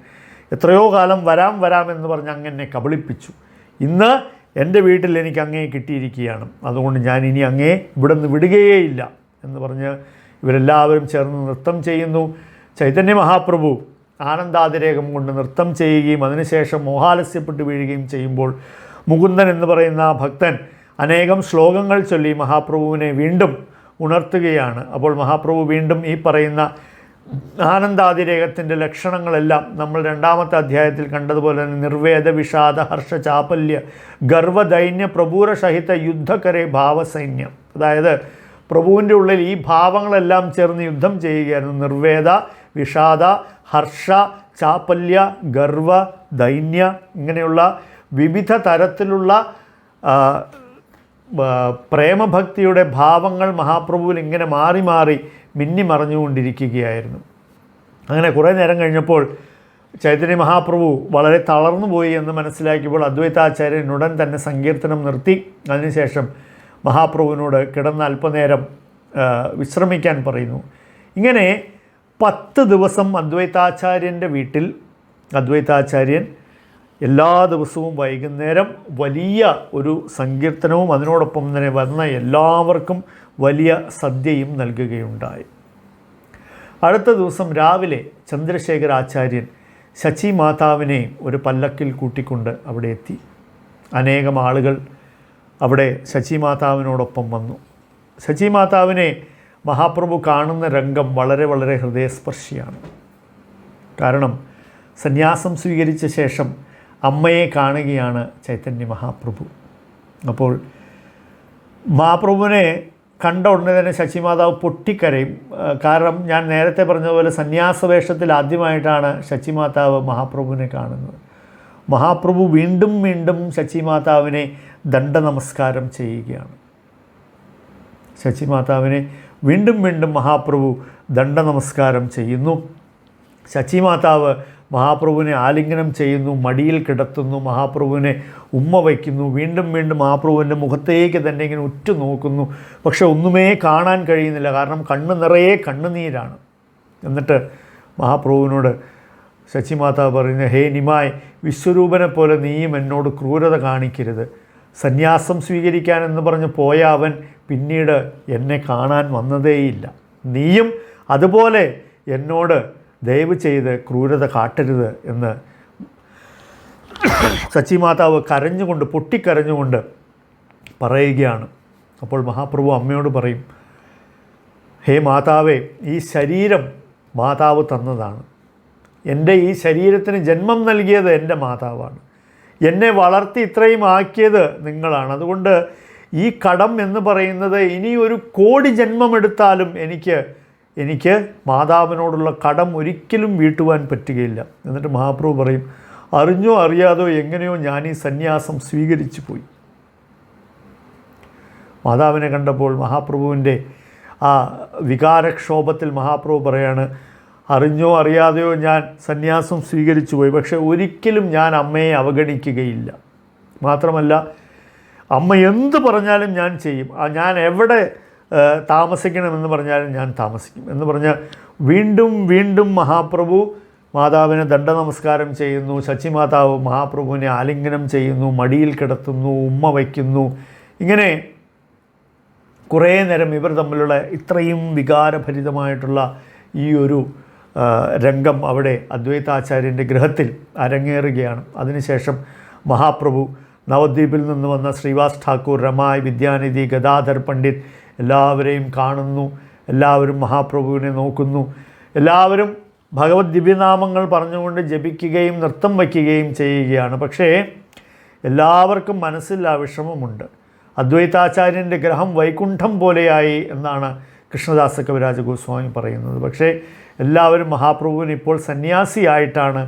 [SPEAKER 2] എത്രയോ കാലം വരാം എന്ന് പറഞ്ഞ് അങ്ങ് കബളിപ്പിച്ചു, ഇന്ന് എൻ്റെ വീട്ടിൽ എനിക്ക് അങ്ങയെ കിട്ടിയിരിക്കുകയാണ്, അതുകൊണ്ട് ഞാൻ ഇനി അങ്ങയെ ഇവിടെ നിന്ന് വിടുകയേയില്ല എന്ന് പറഞ്ഞ് ഇവരെല്ലാവരും ചേർന്ന് നൃത്തം ചെയ്യുന്നു. ചൈതന്യ മഹാപ്രഭു ആനന്ദാതിരേകം കൊണ്ട് നൃത്തം ചെയ്യുകയും അതിനുശേഷം മോഹാലസ്യപ്പെട്ട് വീഴുകയും ചെയ്യുമ്പോൾ മുകുന്ദൻ എന്ന് പറയുന്ന ഭക്തൻ അനേകം ശ്ലോകങ്ങൾ ചൊല്ലി മഹാപ്രഭുവിനെ വീണ്ടും ഉണർത്തുകയാണ്. അപ്പോൾ മഹാപ്രഭു വീണ്ടും ഈ പറയുന്ന ആനന്ദാതിരേകത്തിൻ്റെ ലക്ഷണങ്ങളെല്ലാം നമ്മൾ രണ്ടാമത്തെ അധ്യായത്തിൽ കണ്ടതുപോലെ തന്നെ നിർവേദ വിഷാദ ഹർഷ ചാപല്യ ഗർവദൈന്യ പ്രപൂരസഹിത യുദ്ധകരെ ഭാവസൈന്യം, അതായത് പ്രഭുവിൻ്റെ ഉള്ളിൽ ഈ ഭാവങ്ങളെല്ലാം ചേർന്ന് യുദ്ധം ചെയ്യുകയായിരുന്നു. നിർവേദ വിഷാദ ഹർഷ ചാപല്യ ഗർവ ദൈന്യ ഇങ്ങനെയുള്ള വിവിധ തരത്തിലുള്ള പ്രേമഭക്തിയുടെ ഭാവങ്ങൾ മഹാപ്രഭുവിൽ ഇങ്ങനെ മാറി മാറി മിന്നിമറഞ്ഞുകൊണ്ടിരിക്കുകയായിരുന്നു. അങ്ങനെ കുറേ നേരം കഴിഞ്ഞപ്പോൾ ചൈതന്യ മഹാപ്രഭു വളരെ തളർന്നു പോയി എന്ന് മനസ്സിലാക്കിയപ്പോൾ അദ്വൈതാചാര്യൻ ഉടൻ തന്നെ സങ്കീർത്തനം നിർത്തി. അതിനുശേഷം മഹാപ്രഭുവിനോട് കിടന്ന് അല്പനേരം വിശ്രമിക്കാൻ പറയുന്നു. ഇങ്ങനെ 10 ദിവസം അദ്വൈതാചാര്യൻ്റെ വീട്ടിൽ അദ്വൈതാചാര്യൻ എല്ലാ ദിവസവും വൈകുന്നേരം വലിയ ഒരു സങ്കീർത്തനവും അതിനോടൊപ്പം തന്നെ വന്ന എല്ലാവർക്കും വലിയ സദ്യയും നൽകുകയുണ്ടായി. അടുത്ത ദിവസം രാവിലെ ചന്ദ്രശേഖരാചാര്യൻ ശചി മാതാവിനെ ഒരു പല്ലക്കിൽ കൂട്ടിക്കൊണ്ട് അവിടെ എത്തി. അനേകം ആളുകൾ അവിടെ ശചി മാതാവിനോടൊപ്പം വന്നു. ശചി മാതാവിനെ മഹാപ്രഭു കാണുന്ന രംഗം വളരെ വളരെ ഹൃദയസ്പർശിയാണ്. കാരണം സന്യാസം സ്വീകരിച്ച ശേഷം അമ്മയെ കാണുകയാണ് ചൈതന്യ മഹാപ്രഭു. അപ്പോൾ മഹാപ്രഭുവിനെ കണ്ട ഉടനെ തന്നെ ശചി മാതാവ് പൊട്ടിക്കരയും. കാരണം ഞാൻ നേരത്തെ പറഞ്ഞതുപോലെ സന്യാസവേഷത്തിൽ ആദ്യമായിട്ടാണ് ശചി മാതാവ് മഹാപ്രഭുവിനെ കാണുന്നത്. മഹാപ്രഭു വീണ്ടും വീണ്ടും ശചി മാതാവിനെ ദണ്ഡ നമസ്കാരം ചെയ്യുകയാണ്. ശചി മാതാവിനെ വീണ്ടും വീണ്ടും മഹാപ്രഭു ദണ്ഡ നമസ്കാരം ചെയ്യുന്നു. ശചി മാതാവ് മഹാപ്രഭുവിനെ ആലിംഗനം ചെയ്യുന്നു, മടിയിൽ കിടത്തുന്നു, മഹാപ്രഭുവിനെ ഉമ്മ വയ്ക്കുന്നു. വീണ്ടും വീണ്ടും മഹാപ്രഭുവിൻ്റെ മുഖത്തേക്ക് തന്നെ ഇങ്ങനെ ഉറ്റു നോക്കുന്നു. പക്ഷെ ഒന്നുമേ കാണാൻ കഴിയുന്നില്ല, കാരണം കണ്ണ് നിറയെ കണ്ണുനീരാണ്. എന്നിട്ട് മഹാപ്രഭുവിനോട് ശച്ചി മാതാവ് പറയുന്നത്, ഹേ നിമായി, വിശ്വരൂപനെ പോലെ നീയും എന്നോട് ക്രൂരത കാണിക്കരുത്. സന്യാസം സ്വീകരിക്കാനെന്ന് പറഞ്ഞ് പോയ അവൻ പിന്നീട് എന്നെ കാണാൻ വന്നതേയില്ല. നീയും അതുപോലെ എന്നോട് ദയവ് ചെയ്ത് ക്രൂരത കാട്ടരുത് എന്ന് സച്ചി മാതാവ് കരഞ്ഞുകൊണ്ട്, പൊട്ടിക്കരഞ്ഞുകൊണ്ട് പറയുകയാണ്. അപ്പോൾ മഹാപ്രഭു അമ്മയോട് പറയും, ഹേ മാതാവേ, ഈ ശരീരം മാതാവ് തന്നതാണ്. എൻ്റെ ഈ ശരീരത്തിന് ജന്മം നൽകിയത് എൻ്റെ മാതാവാണ്. എന്നെ വളർത്തി ഇത്രയും ആക്കിയത് നിങ്ങളാണ്. അതുകൊണ്ട് ഈ കടം എന്ന് പറയുന്നത് ഇനി ഒരു കോടി ജന്മമെടുത്താലും എനിക്ക് മാതാവിനോടുള്ള കടം ഒരിക്കലും വീട്ടുവാൻ പറ്റുകയില്ല. എന്നിട്ട് മഹാപ്രഭു പറയും, അറിഞ്ഞോ അറിയാതോ എങ്ങനെയോ ഞാൻ ഈ സന്യാസം സ്വീകരിച്ചു പോയി. മാതാവിനെ കണ്ടപ്പോൾ മഹാപ്രഭുവിൻ്റെ ആ വികാരക്ഷോഭത്തിൽ മഹാപ്രഭു പറയാണ്, അറിഞ്ഞോ അറിയാതെയോ ഞാൻ സന്യാസം സ്വീകരിച്ചു പോയി, പക്ഷേ ഒരിക്കലും ഞാൻ അമ്മയെ അവഗണിക്കുകയില്ല. മാത്രമല്ല, അമ്മ എന്ത് പറഞ്ഞാലും ഞാൻ ചെയ്യും. ഞാൻ എവിടെ താമസിക്കണമെന്ന് പറഞ്ഞാലും ഞാൻ താമസിക്കും എന്ന് പറഞ്ഞ് വീണ്ടും വീണ്ടും മഹാപ്രഭു മാതാവിനെ ദണ്ഡനമസ്കാരം ചെയ്യുന്നു. ശച്ചി മാതാവ് മഹാപ്രഭുവിനെ ആലിംഗനം ചെയ്യുന്നു, മടിയിൽ കിടത്തുന്നു, ഉമ്മ വയ്ക്കുന്നു. ഇങ്ങനെ കുറേ നേരം ഇവർ തമ്മിലുള്ള ഇത്രയും വികാരഭരിതമായിട്ടുള്ള ഈ ഒരു രംഗം അവിടെ അദ്വൈതാചാര്യൻ്റെ ഗൃഹത്തിൽ അരങ്ങേറുകയാണ്. അതിനുശേഷം മഹാപ്രഭു നവദ്വീപിൽ നിന്ന് വന്ന ശ്രീവാസ് ഠാക്കൂർ, രമായി, വിദ്യാനിധി, ഗദാധർ പണ്ഡിറ്റ് എല്ലാവരെയും കാണുന്നു. എല്ലാവരും മഹാപ്രഭുവിനെ നോക്കുന്നു. എല്ലാവരും ഭഗവത് ദിവ്യനാമങ്ങൾ പറഞ്ഞുകൊണ്ട് ജപിക്കുകയും നൃത്തം വയ്ക്കുകയും ചെയ്യുകയാണ്. പക്ഷേ എല്ലാവർക്കും മനസ്സിൽ ആ വിഷമമുണ്ട്. അദ്വൈതാചാര്യൻ്റെ ഗ്രഹം വൈകുണ്ഠം പോലെയായി എന്നാണ് കൃഷ്ണദാസ കവിരാജ ഗോസ്വാമി പറയുന്നത്. പക്ഷേ എല്ലാവരും മഹാപ്രഭുവിനെ ഇപ്പോൾ സന്യാസിയായിട്ടാണ്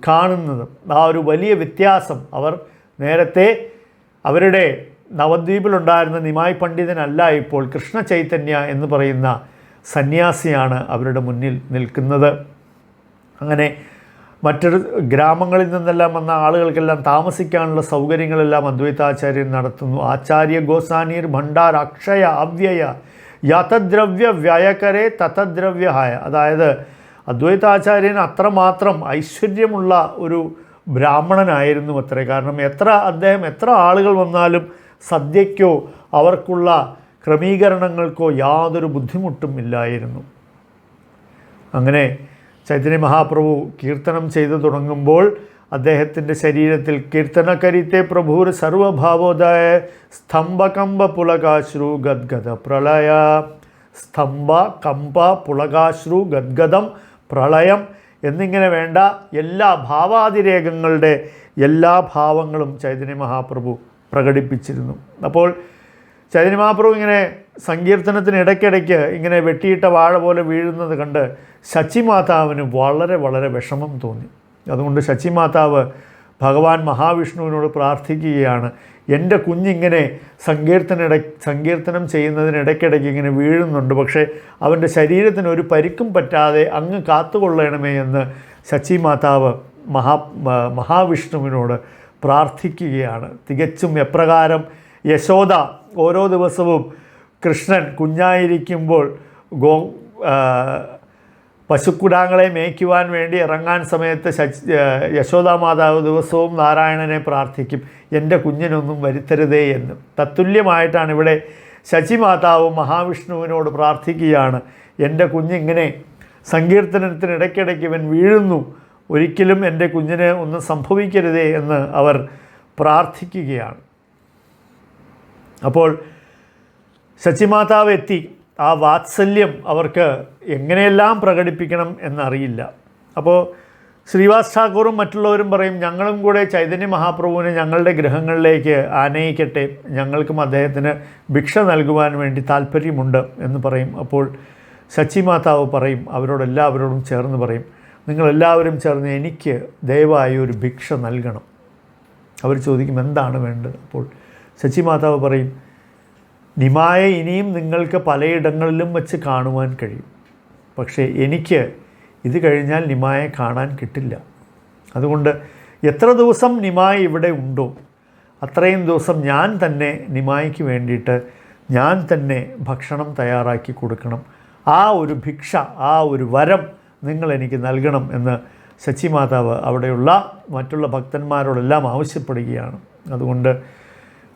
[SPEAKER 2] കാണുന്നത്. ആ ഒരു വലിയ വ്യത്യാസം, അവർ നേരത്തെ അവരുടെ നവദ്വീപിലുണ്ടായിരുന്ന നിമായി പണ്ഡിതനല്ല, ഇപ്പോൾ കൃഷ്ണ ചൈതന്യ എന്ന് പറയുന്ന സന്യാസിയാണ് അവരുടെ മുന്നിൽ നിൽക്കുന്നത്. അങ്ങനെ മറ്റൊരു ഗ്രാമങ്ങളിൽ നിന്നെല്ലാം വന്ന ആളുകൾക്കെല്ലാം താമസിക്കാനുള്ള സൗകര്യങ്ങളെല്ലാം അദ്വൈതാചാര്യൻ നടത്തുന്നു. ആചാര്യ ഗോസാനീർ ഭണ്ഡാർ അക്ഷയ അവ്യയ യതദ്രവ്യ വ്യയകരെ തതദ്രവ്യഹായ. അതായത് അദ്വൈതാചാര്യൻ അത്രമാത്രം ഐശ്വര്യമുള്ള ഒരു ബ്രാഹ്മണനായിരുന്നു അത്രേ. കാരണം അദ്ദേഹം എത്ര ആളുകൾ വന്നാലും സദ്യയ്ക്കോ അവർക്കുള്ള ക്രമീകരണങ്ങൾക്കോ യാതൊരു ബുദ്ധിമുട്ടും ഇല്ലായിരുന്നു. അങ്ങനെ ചൈതന്യ മഹാപ്രഭു കീർത്തനം ചെയ്തു തുടങ്ങുമ്പോൾ അദ്ദേഹത്തിൻ്റെ ശരീരത്തിൽ കീർത്തനകരിത്തെ പ്രഭുർ സർവഭാവോദയ സ്തംഭകമ്പ പുളകാശ്രു ഗദ്ഗദ പ്രളയ. സ്തംഭ കമ്പ പുളകാശ്രു ഗദ്ഗദം പ്രളയം എന്നിങ്ങനെ വേണ്ട എല്ലാ ഭാവാതിരേകങ്ങളുടെ എല്ലാ ഭാവങ്ങളും ചൈതന്യ മഹാപ്രഭു പ്രകടിപ്പിച്ചിരുന്നു. അപ്പോൾ ചൈതന്യ മഹാപ്രഭു ഇങ്ങനെ സങ്കീർത്തനത്തിന് ഇടയ്ക്കിടയ്ക്ക് ഇങ്ങനെ വെട്ടിയിട്ട വാഴ പോലെ വീഴുന്നത് കണ്ട് ശച്ചി മാതാവിന് വളരെ വളരെ വിഷമം തോന്നി. അതുകൊണ്ട് ശച്ചി മാതാവ് ഭഗവാൻ മഹാവിഷ്ണുവിനോട് പ്രാർത്ഥിക്കുകയാണ്, എൻ്റെ കുഞ്ഞിങ്ങനെ സങ്കീർത്തനം ചെയ്യുന്നതിനിടയ്ക്കിടയ്ക്ക് ഇങ്ങനെ വീഴുന്നുണ്ട്, പക്ഷേ അവൻ്റെ ശരീരത്തിന് ഒരു പരിക്കും പറ്റാതെ അങ്ങ് കാത്തുകൊള്ളണമേ എന്ന് ശച്ചി മാതാവ് മഹാവിഷ്ണുവിനോട് പ്രാർത്ഥിക്കുകയാണ്. തികച്ചും എപ്രകാരം യശോദ ഓരോ ദിവസവും കൃഷ്ണൻ കുഞ്ഞായിരിക്കുമ്പോൾ പശുക്കുടാങ്ങളെ മേയ്ക്കുവാൻ വേണ്ടി ഇറങ്ങാൻ സമയത്ത് യശോദാ മാതാവ് ദിവസവും നാരായണനെ പ്രാർത്ഥിക്കും, എൻ്റെ കുഞ്ഞിനൊന്നും വരുത്തരുതേ എന്ന്. തത്തുല്യമായിട്ടാണ് ഇവിടെ ശച്ചി മാതാവ് മഹാവിഷ്ണുവിനോട് പ്രാർത്ഥിക്കുകയാണ്, എൻ്റെ കുഞ്ഞിങ്ങനെ സങ്കീർത്തനത്തിനിടയ്ക്കിടയ്ക്ക് ഇവൻ വീഴുന്നു, ഒരിക്കലും എൻ്റെ കുഞ്ഞിന് ഒന്നും സംഭവിക്കരുതേ എന്ന് അവർ പ്രാർത്ഥിക്കുകയാണ്. അപ്പോൾ ശച്ചി മാതാവ് എത്തി. ആ വാത്സല്യം അവർക്ക് എങ്ങനെയെല്ലാം പ്രകടിപ്പിക്കണം എന്നറിയില്ല. അപ്പോൾ ശ്രീവാസ് ഠാക്കൂറും മറ്റുള്ളവരും പറയും, ഞങ്ങളും കൂടെ ചൈതന്യ മഹാപ്രഭുവിനെ ഞങ്ങളുടെ ഗൃഹങ്ങളിലേക്ക് ആനയിക്കട്ടെ, ഞങ്ങൾക്കും അദ്ദേഹത്തിന് ഭിക്ഷ നൽകുവാൻ വേണ്ടി താല്പര്യമുണ്ട് എന്ന് പറയും. അപ്പോൾ ശച്ചി മാതാവ് പറയും, അവരോടെല്ലാവരോടും ചേർന്ന് പറയും, നിങ്ങളെല്ലാവരും ചേർന്ന് എനിക്ക് ദയവായി ഒരു ഭിക്ഷ നൽകണം. അവർ ചോദിക്കും, എന്താണ് വേണ്ടത്? അപ്പോൾ ശച്ചി മാതാവ് പറയും, നിമായെ ഇനിയും നിങ്ങൾക്ക് പലയിടങ്ങളിലും വെച്ച് കാണുവാൻ കഴിയും, പക്ഷേ എനിക്ക് ഇത് കഴിഞ്ഞാൽ നിമായെ കാണാൻ കിട്ടില്ല. അതുകൊണ്ട് എത്ര ദിവസം നിമായി ഇവിടെ ഉണ്ടോ അത്രയും ദിവസം ഞാൻ തന്നെ നിമായിക്ക് വേണ്ടിയിട്ട് ഞാൻ തന്നെ ഭക്ഷണം തയ്യാറാക്കി കൊടുക്കണം. ആ ഒരു ഭിക്ഷ, ആ ഒരു വരം നിങ്ങൾ എനിക്ക് നൽകണം എന്ന് ശച്ചി മാതാവ് അവിടെയുള്ള മറ്റുള്ള ഭക്തന്മാരോടെല്ലാം ആവശ്യപ്പെടുകയാണ്. അതുകൊണ്ട്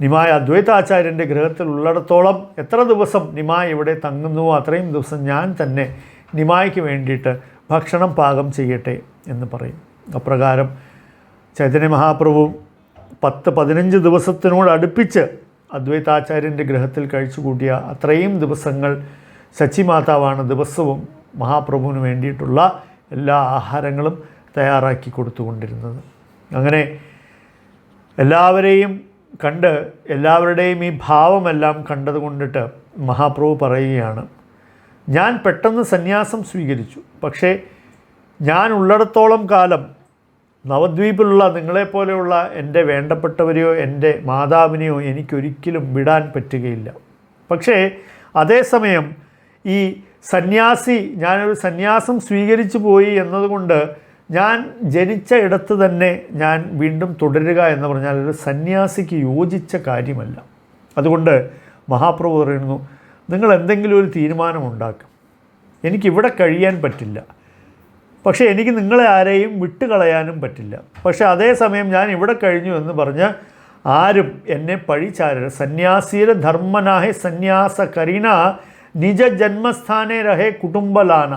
[SPEAKER 2] നിമായ അദ്വൈതാചാര്യൻ്റെ ഗൃഹത്തിലുള്ളിടത്തോളം എത്ര ദിവസം നിമായ ഇവിടെ തങ്ങുന്നുവോ അത്രയും ദിവസം ഞാൻ തന്നെ നിമായ്ക്ക് വേണ്ടിയിട്ട് ഭക്ഷണം പാകം ചെയ്യട്ടെ എന്ന് പറയും. അപ്രകാരം ചൈതന്യ മഹാപ്രഭു 10-15 ദിവസത്തിനോട് അടുപ്പിച്ച് അദ്വൈതാചാര്യൻ്റെ ഗൃഹത്തിൽ കഴിച്ചുകൂട്ടിയ അത്രയും ദിവസങ്ങൾ ശച്ചി മാതാവാണ് ദിവസവും മഹാപ്രഭുവിന് വേണ്ടിയിട്ടുള്ള എല്ലാ ആഹാരങ്ങളും തയ്യാറാക്കി കൊടുത്തുകൊണ്ടിരുന്നത്. അങ്ങനെ എല്ലാവരെയും കണ്ട് എല്ലാവരുടെയും ഈ ഭാവമെല്ലാം കണ്ടതുകൊണ്ടിട്ട് മഹാപ്രഭു പറയുകയാണ്, ഞാൻ പെട്ടെന്ന് സന്യാസം സ്വീകരിച്ചു. പക്ഷേ ഞാൻ ഉള്ളിടത്തോളം കാലം നവദ്വീപിലുള്ള നിങ്ങളെപ്പോലെയുള്ള എൻ്റെ വേണ്ടപ്പെട്ടവരെയോ എൻ്റെ മാതാവിനെയോ എനിക്കൊരിക്കലും വിടാൻ പറ്റുകയില്ല. പക്ഷേ അതേസമയം ഈ ഞാനൊരു സന്യാസം സ്വീകരിച്ചു പോയി എന്നതുകൊണ്ട് ഞാൻ ജനിച്ച ഇടത്ത് തന്നെ ഞാൻ വീണ്ടും തുടരുക എന്ന് പറഞ്ഞാൽ ഒരു സന്യാസിക്ക് യോജിച്ച കാര്യമല്ല. അതുകൊണ്ട് മഹാപ്രഭു പറയുന്നു, നിങ്ങൾ എന്തെങ്കിലും ഒരു തീരുമാനമുണ്ടാക്കും. എനിക്കിവിടെ കഴിയാൻ പറ്റില്ല, പക്ഷേ എനിക്ക് നിങ്ങളെ ആരെയും വിട്ടുകളയാനും പറ്റില്ല. പക്ഷേ അതേസമയം ഞാൻ ഇവിടെ കഴിഞ്ഞു എന്ന് പറഞ്ഞ് ആരും എന്നെ പഴിചാരരുത്. സന്യാസിയുടെ ധർമ്മനാഹെ സന്യാസ കരീന നിജ ജന്മസ്ഥാനെ രഹേ കുടുംബലാന.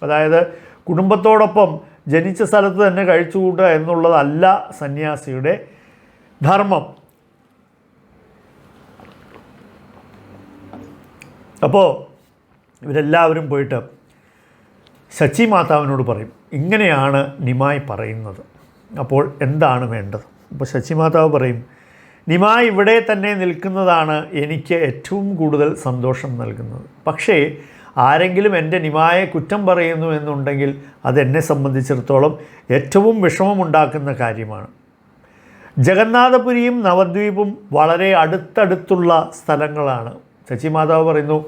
[SPEAKER 2] അതായത് കുടുംബത്തോടൊപ്പം ജനിച്ച സ്ഥലത്ത് തന്നെ കഴിച്ചുകൂട്ടുക എന്നുള്ളതല്ല സന്യാസിയുടെ ധർമ്മം. അപ്പോൾ ഇവരെല്ലാവരും പോയിട്ട് ശച്ചി മാതാവിനോട് പറയും, ഇങ്ങനെയാണ് നിമായി പറയുന്നത്, അപ്പോൾ എന്താണ് വേണ്ടത്? അപ്പോൾ ശച്ചി മാതാവ് പറയും, നിമായി ഇവിടെ തന്നെ നിൽക്കുന്നതാണ് എനിക്ക് ഏറ്റവും കൂടുതൽ സന്തോഷം നൽകുന്നത്. പക്ഷേ ആരെങ്കിലും എൻ്റെ നിമായെ കുറ്റം പറയുന്നു എന്നുണ്ടെങ്കിൽ അതെന്നെ സംബന്ധിച്ചിടത്തോളം ഏറ്റവും വിഷമമുണ്ടാക്കുന്ന കാര്യമാണ്. ജഗന്നാഥപുരിയും നവദ്വീപും വളരെ അടുത്തടുത്തുള്ള സ്ഥലങ്ങളാണ്. ശച്ചി മാതാവ് പറയുന്നു,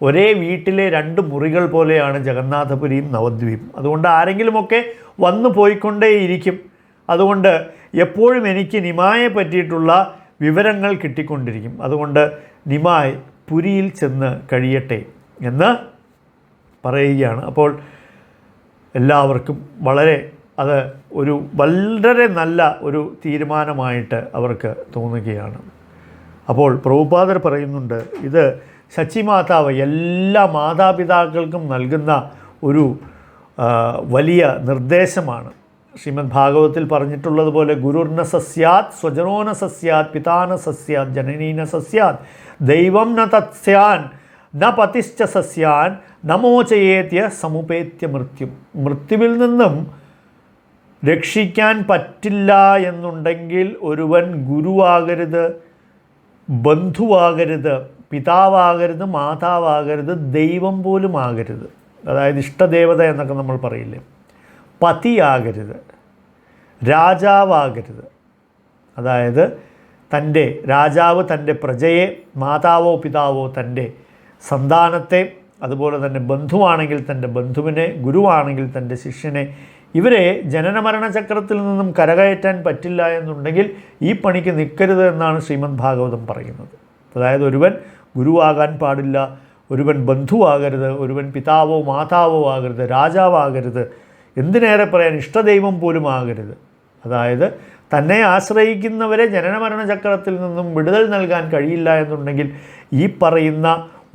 [SPEAKER 2] ഒരേ വീട്ടിലെ 2 മുറികൾ പോലെയാണ് ജഗന്നാഥപുരിയും നവദ്വീപും. അതുകൊണ്ട് ആരെങ്കിലുമൊക്കെ വന്നു പോയിക്കൊണ്ടേയിരിക്കും. അതുകൊണ്ട് എപ്പോഴും എനിക്ക് നിമായെ പറ്റിയിട്ടുള്ള വിവരങ്ങൾ കിട്ടിക്കൊണ്ടിരിക്കും. അതുകൊണ്ട് നിമായി പുരിയിൽ ചെന്ന് കഴിയട്ടെ എന്ന് പറയുകയാണ്. അപ്പോൾ എല്ലാവർക്കും വളരെ നല്ല ഒരു തീരുമാനമായിട്ട് അവർക്ക് തോന്നുകയാണ്. അപ്പോൾ പ്രഭുപാദർ പറയുന്നുണ്ട്, ഇത് ശച്ചി മാതാവ് എല്ലാ മാതാപിതാക്കൾക്കും നൽകുന്ന ഒരു വലിയ നിർദ്ദേശമാണ്. ശ്രീമദ് ഭാഗവതത്തിൽ പറഞ്ഞിട്ടുള്ളതുപോലെ ഗുരുർന സസ്യാത് സ്വജനോന സസ്യാത് പിതാന സസ്യാത് ജനനീന സസ്യാത് ദൈവം ന തത്സ്യാൻ ന പതിശ്ച സസ്യാൻ നമോചയേത്യ സമുപേത്യ മൃത്യുവിൽ നിന്നും രക്ഷിക്കാൻ പറ്റില്ല എന്നുണ്ടെങ്കിൽ ഒരുവൻ ഗുരുവാകരുത്, ബന്ധുവാകരുത്, പിതാവാകരുത്, മാതാവാകരുത്, ദൈവം പോലും ആകരുത്. അതായത് ഇഷ്ടദേവത എന്നൊക്കെ നമ്മൾ പറയില്ലേ, പതിയാകരുത്, രാജാവാകരുത്. അതായത് രാജാവ് തൻ്റെ പ്രജയെ, മാതാവോ പിതാവോ തൻ്റെ സന്താനത്തെ, അതുപോലെ തന്നെ ബന്ധുവാണെങ്കിൽ തൻ്റെ ബന്ധുവിനെ, ഗുരുവാണെങ്കിൽ തൻ്റെ ശിഷ്യനെ, ഇവരെ ജനനമരണ ചക്രത്തിൽ നിന്നും കരകയറ്റാൻ പറ്റില്ല എന്നുണ്ടെങ്കിൽ ഈ പണിക്ക് നിൽക്കരുത് എന്നാണ് ശ്രീമദ് ഭാഗവതം പറയുന്നത്. അതായത് ഒരുവൻ ഗുരുവാകാൻ പാടില്ല, ഒരുവൻ ബന്ധുവാകരുത്, ഒരുവൻ പിതാവോ മാതാവോ ആകരുത്, രാജാവാകരുത്, എന്തിനേറെ പറയാൻ ഇഷ്ടദൈവം പോലും ആകരുത്. അതായത് തന്നെ ആശ്രയിക്കുന്നവരെ ജനനമരണ ചക്രത്തിൽ നിന്നും വിടുതൽ നൽകാൻ കഴിയില്ല എന്നുണ്ടെങ്കിൽ ഈ പറയുന്ന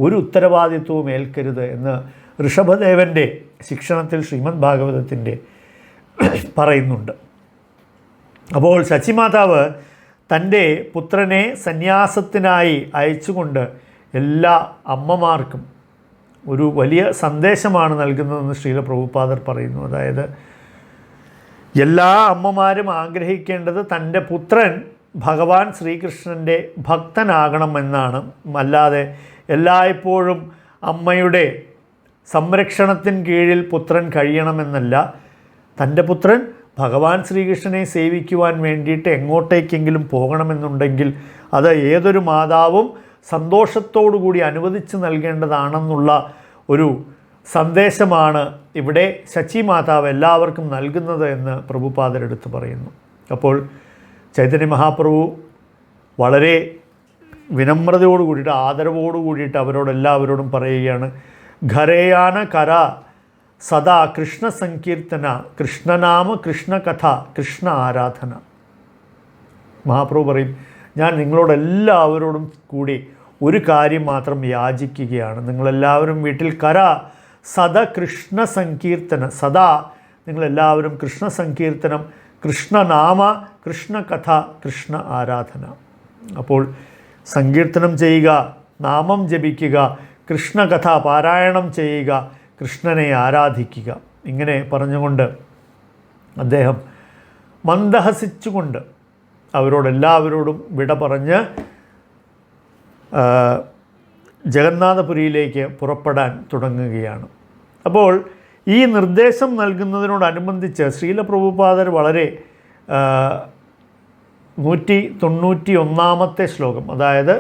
[SPEAKER 2] ഒരു ഉത്തരവാദിത്വവും ഏൽക്കരുത് എന്ന് ഋഷഭദേവൻ്റെ ശിക്ഷണത്തിൽ ശ്രീമദ് ഭാഗവതത്തിൻ്റെ പറയുന്നുണ്ട്. അപ്പോൾ ശച്ചി മാതാവ് തൻ്റെ പുത്രനെ സന്യാസത്തിനായി അയച്ചുകൊണ്ട് എല്ലാ അമ്മമാർക്കും ഒരു വലിയ സന്ദേശമാണ് നൽകുന്നതെന്ന് ശ്രീല പ്രഭുപാദർ പറയുന്നു. അതായത് എല്ലാ അമ്മമാരും ആഗ്രഹിക്കേണ്ടത് തൻ്റെ പുത്രൻ ഭഗവാൻ ശ്രീകൃഷ്ണൻ്റെ ഭക്തനാകണമെന്നാണ്. അല്ലാതെ എല്ലായ്പ്പോഴും അമ്മയുടെ സംരക്ഷണത്തിന് കീഴിൽ പുത്രൻ കഴിയണമെന്നല്ല. തൻ്റെ പുത്രൻ ഭഗവാൻ ശ്രീകൃഷ്ണനെ സേവിക്കുവാൻ വേണ്ടിയിട്ട് എങ്ങോട്ടേക്കെങ്കിലും പോകണമെന്നുണ്ടെങ്കിൽ അത് ഏതൊരു മാതാവും സന്തോഷത്തോടു കൂടി അനുവദിച്ച് നൽകേണ്ടതാണെന്നുള്ള ഒരു സന്ദേശമാണ് ഇവിടെ ശച്ചി മാതാവ് എല്ലാവർക്കും നൽകുന്നത് എന്ന് പ്രഭുപാദരെടുത്ത് പറയുന്നു. അപ്പോൾ ചൈതന്യ മഹാപ്രഭു വളരെ വിനമ്രതയോട് കൂടിയിട്ട്, ആദരവോട് കൂടിയിട്ട് അവരോടെല്ലാവരോടും പറയുകയാണ്, ഘരേയാന കര സദാ കൃഷ്ണ സങ്കീർത്തന, കൃഷ്ണനാമ, കൃഷ്ണകഥ, കൃഷ്ണ ആരാധന. മഹാപ്രഭു പറയും, ഞാൻ നിങ്ങളോടെല്ലാവരോടും കൂടി ഒരു കാര്യം മാത്രം യാചിക്കുകയാണ്. നിങ്ങളെല്ലാവരും വീട്ടിൽ സദാ കൃഷ്ണ സങ്കീർത്തന, സദാ നിങ്ങളെല്ലാവരും കൃഷ്ണ സങ്കീർത്തനം, കൃഷ്ണനാമ, കൃഷ്ണകഥ, കൃഷ്ണ ആരാധന. അപ്പോൾ സങ്കീർത്തനം ചെയ്യുക, നാമം ജപിക്കുക, കൃഷ്ണകഥ പാരായണം ചെയ്യുക, കൃഷ്ണനെ ആരാധിക്കുക. ഇങ്ങനെ പറഞ്ഞുകൊണ്ട് അദ്ദേഹം മന്ദഹസിച്ചുകൊണ്ട് അവരോടെല്ലാവരോടും വിട പറഞ്ഞ് ജഗന്നാഥപുരിയിലേക്ക് പുറപ്പെടാൻ തുടങ്ങുകയാണ്. അപ്പോൾ ഈ നിർദ്ദേശം നൽകുന്നതിനോടനുബന്ധിച്ച് ശ്രീല പ്രഭുപാദർ വളരെ 191 ശ്ലോകം, അതായത്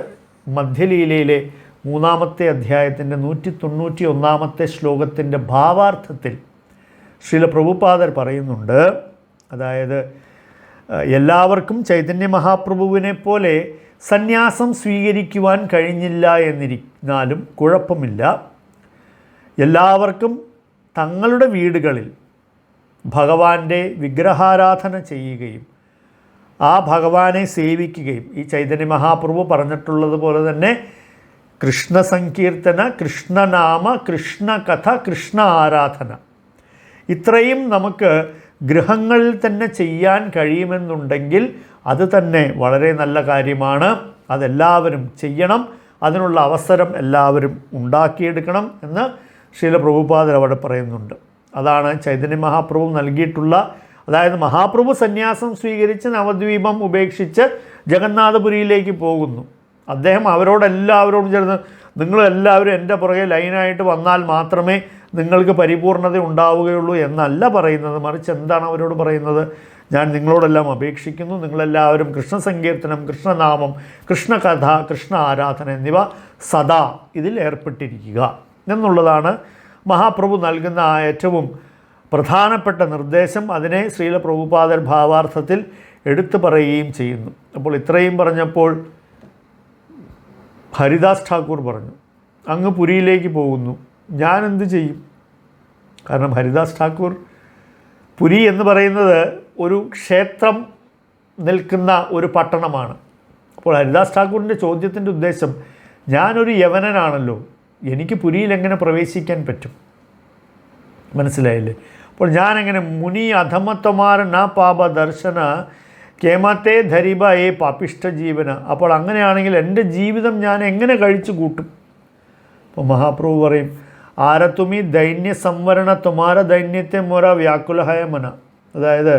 [SPEAKER 2] മധ്യലീലയിലെ 3-ാമത്തെ അധ്യായത്തിൻ്റെ 191 ശ്ലോകത്തിൻ്റെ ഭാവാർത്ഥത്തിൽ ശ്രീല പ്രഭുപാദർ പറയുന്നുണ്ട്. അതായത് എല്ലാവർക്കും ചൈതന്യ മഹാപ്രഭുവിനെ പോലെ സന്യാസം സ്വീകരിക്കുവാൻ കഴിഞ്ഞില്ല എന്നിരുന്നാലും കുഴപ്പമില്ല. എല്ലാവർക്കും തങ്ങളുടെ വീടുകളിൽ ഭഗവാന്റെ വിഗ്രഹാരാധന ചെയ്യുകയും ആ ഭഗവാനെ സേവിക്കുകയും, ഈ ചൈതന്യ മഹാപ്രഭു പറഞ്ഞിട്ടുള്ളതുപോലെ തന്നെ കൃഷ്ണ സങ്കീർത്തന, കൃഷ്ണനാമ, കൃഷ്ണകഥ, കൃഷ്ണ ആരാധന, ഇത്രയും നമുക്ക് ഗൃഹങ്ങളിൽ തന്നെ ചെയ്യാൻ കഴിയുമെന്നുണ്ടെങ്കിൽ അത് തന്നെ വളരെ നല്ല കാര്യമാണ്. അതെല്ലാവരും ചെയ്യണം. അതിനുള്ള അവസരം എല്ലാവരും ഉണ്ടാക്കിയെടുക്കണം എന്ന് ശ്രീല പ്രഭുപാദർ അവിടെ പറയുന്നുണ്ട്. അതാണ് ചൈതന്യ മഹാപ്രഭു നൽകിയിട്ടുള്ള, അതായത് മഹാപ്രഭു സന്യാസം സ്വീകരിച്ച് നവദ്വീപം ഉപേക്ഷിച്ച് ജഗന്നാഥപുരിയിലേക്ക് പോകുന്നു. അദ്ദേഹം അവരോടെല്ലാവരോടും ചേർന്ന് നിങ്ങളെല്ലാവരും എൻ്റെ പുറകെ ലൈനായിട്ട് വന്നാൽ മാത്രമേ നിങ്ങൾക്ക് പരിപൂർണത ഉണ്ടാവുകയുള്ളൂ എന്നല്ല പറയുന്നത്. മറിച്ച് എന്താണ് അവരോട് പറയുന്നത്? ഞാൻ നിങ്ങളോടെല്ലാം അപേക്ഷിക്കുന്നു, നിങ്ങളെല്ലാവരും കൃഷ്ണ സങ്കീർത്തനം, കൃഷ്ണനാമം, കൃഷ്ണകഥ, കൃഷ്ണ ആരാധന എന്നിവ സദാ ഇതിൽ ഏർപ്പെട്ടിരിക്കുക എന്നുള്ളതാണ് മഹാപ്രഭു നൽകുന്ന ആ ഏറ്റവും പ്രധാനപ്പെട്ട നിർദ്ദേശം. അതിനെ ശ്രീല പ്രഭുപാദർ ഭാവാർത്ഥത്തിൽ എടുത്തു പറയുകയും ചെയ്യുന്നു. അപ്പോൾ ഇത്രയും പറഞ്ഞപ്പോൾ ഹരിദാസ് ഠാക്കൂർ പറഞ്ഞു, അങ്ങ് പുരിയിലേക്ക് പോകുന്നു, ഞാൻ എന്ത് ചെയ്യും? കാരണം ഹരിദാസ് ഠാക്കൂർ, പുരി എന്ന് പറയുന്നത് ഒരു ക്ഷേത്രം നിൽക്കുന്ന ഒരു പട്ടണമാണ്. അപ്പോൾ ഹരിദാസ് ഠാക്കൂറിൻ്റെ ചോദ്യത്തിൻ്റെ ഉദ്ദേശം, ഞാനൊരു യവനനാണല്ലോ, എനിക്ക് പുരിയിൽ എങ്ങനെ പ്രവേശിക്കാൻ പറ്റും? മനസ്സിലായില്ലേ? അപ്പോൾ ഞാനെങ്ങനെ മുനി അധമത്വമാർ ന പാപ ദർശന കേമത്തെ ധരിബ ഏ പാപിഷ്ഠ ജീവന. അപ്പോൾ അങ്ങനെയാണെങ്കിൽ എൻ്റെ ജീവിതം ഞാൻ എങ്ങനെ കഴിച്ചു കൂട്ടും? അപ്പോൾ മഹാപ്രഭു പറയും, ആരത്തുമി ദൈന്യ സംവരണ തുമാര ദൈന്യത്തെ മൊര വ്യാകുലഹയ മന. അതായത്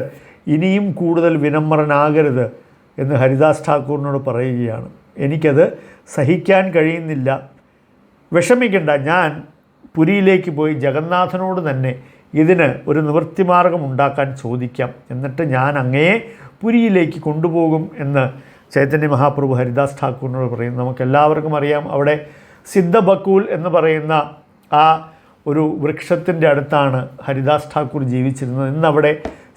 [SPEAKER 2] ഇനിയും കൂടുതൽ വിനമ്രനാകരുത് എന്ന് ഹരിദാസ് ഠാക്കൂറിനോട് പറയുകയാണ്. എനിക്കത് സഹിക്കാൻ കഴിയുന്നില്ല, വിഷമിക്കണ്ട, ഞാൻ പുരിയിലേക്ക് പോയി ജഗന്നാഥനോട് തന്നെ ഇതിന് ഒരു നിവൃത്തിമാർഗം ഉണ്ടാക്കാൻ ചോദിക്കാം, എന്നിട്ട് ഞാൻ അങ്ങയെ പുരിയിലേക്ക് കൊണ്ടുപോകും എന്ന് ചൈതന്യ മഹാപ്രഭു ഹരിദാസ് ഠാക്കൂറിനോട് പറയും. നമുക്കെല്ലാവർക്കും അറിയാം, അവിടെ സിദ്ധബക്കൂൽ എന്ന് പറയുന്ന ആ ഒരു വൃക്ഷത്തിൻ്റെ അടുത്താണ് ഹരിദാസ് ഠാക്കൂർ ജീവിച്ചിരുന്നത്. ഇന്നവിടെ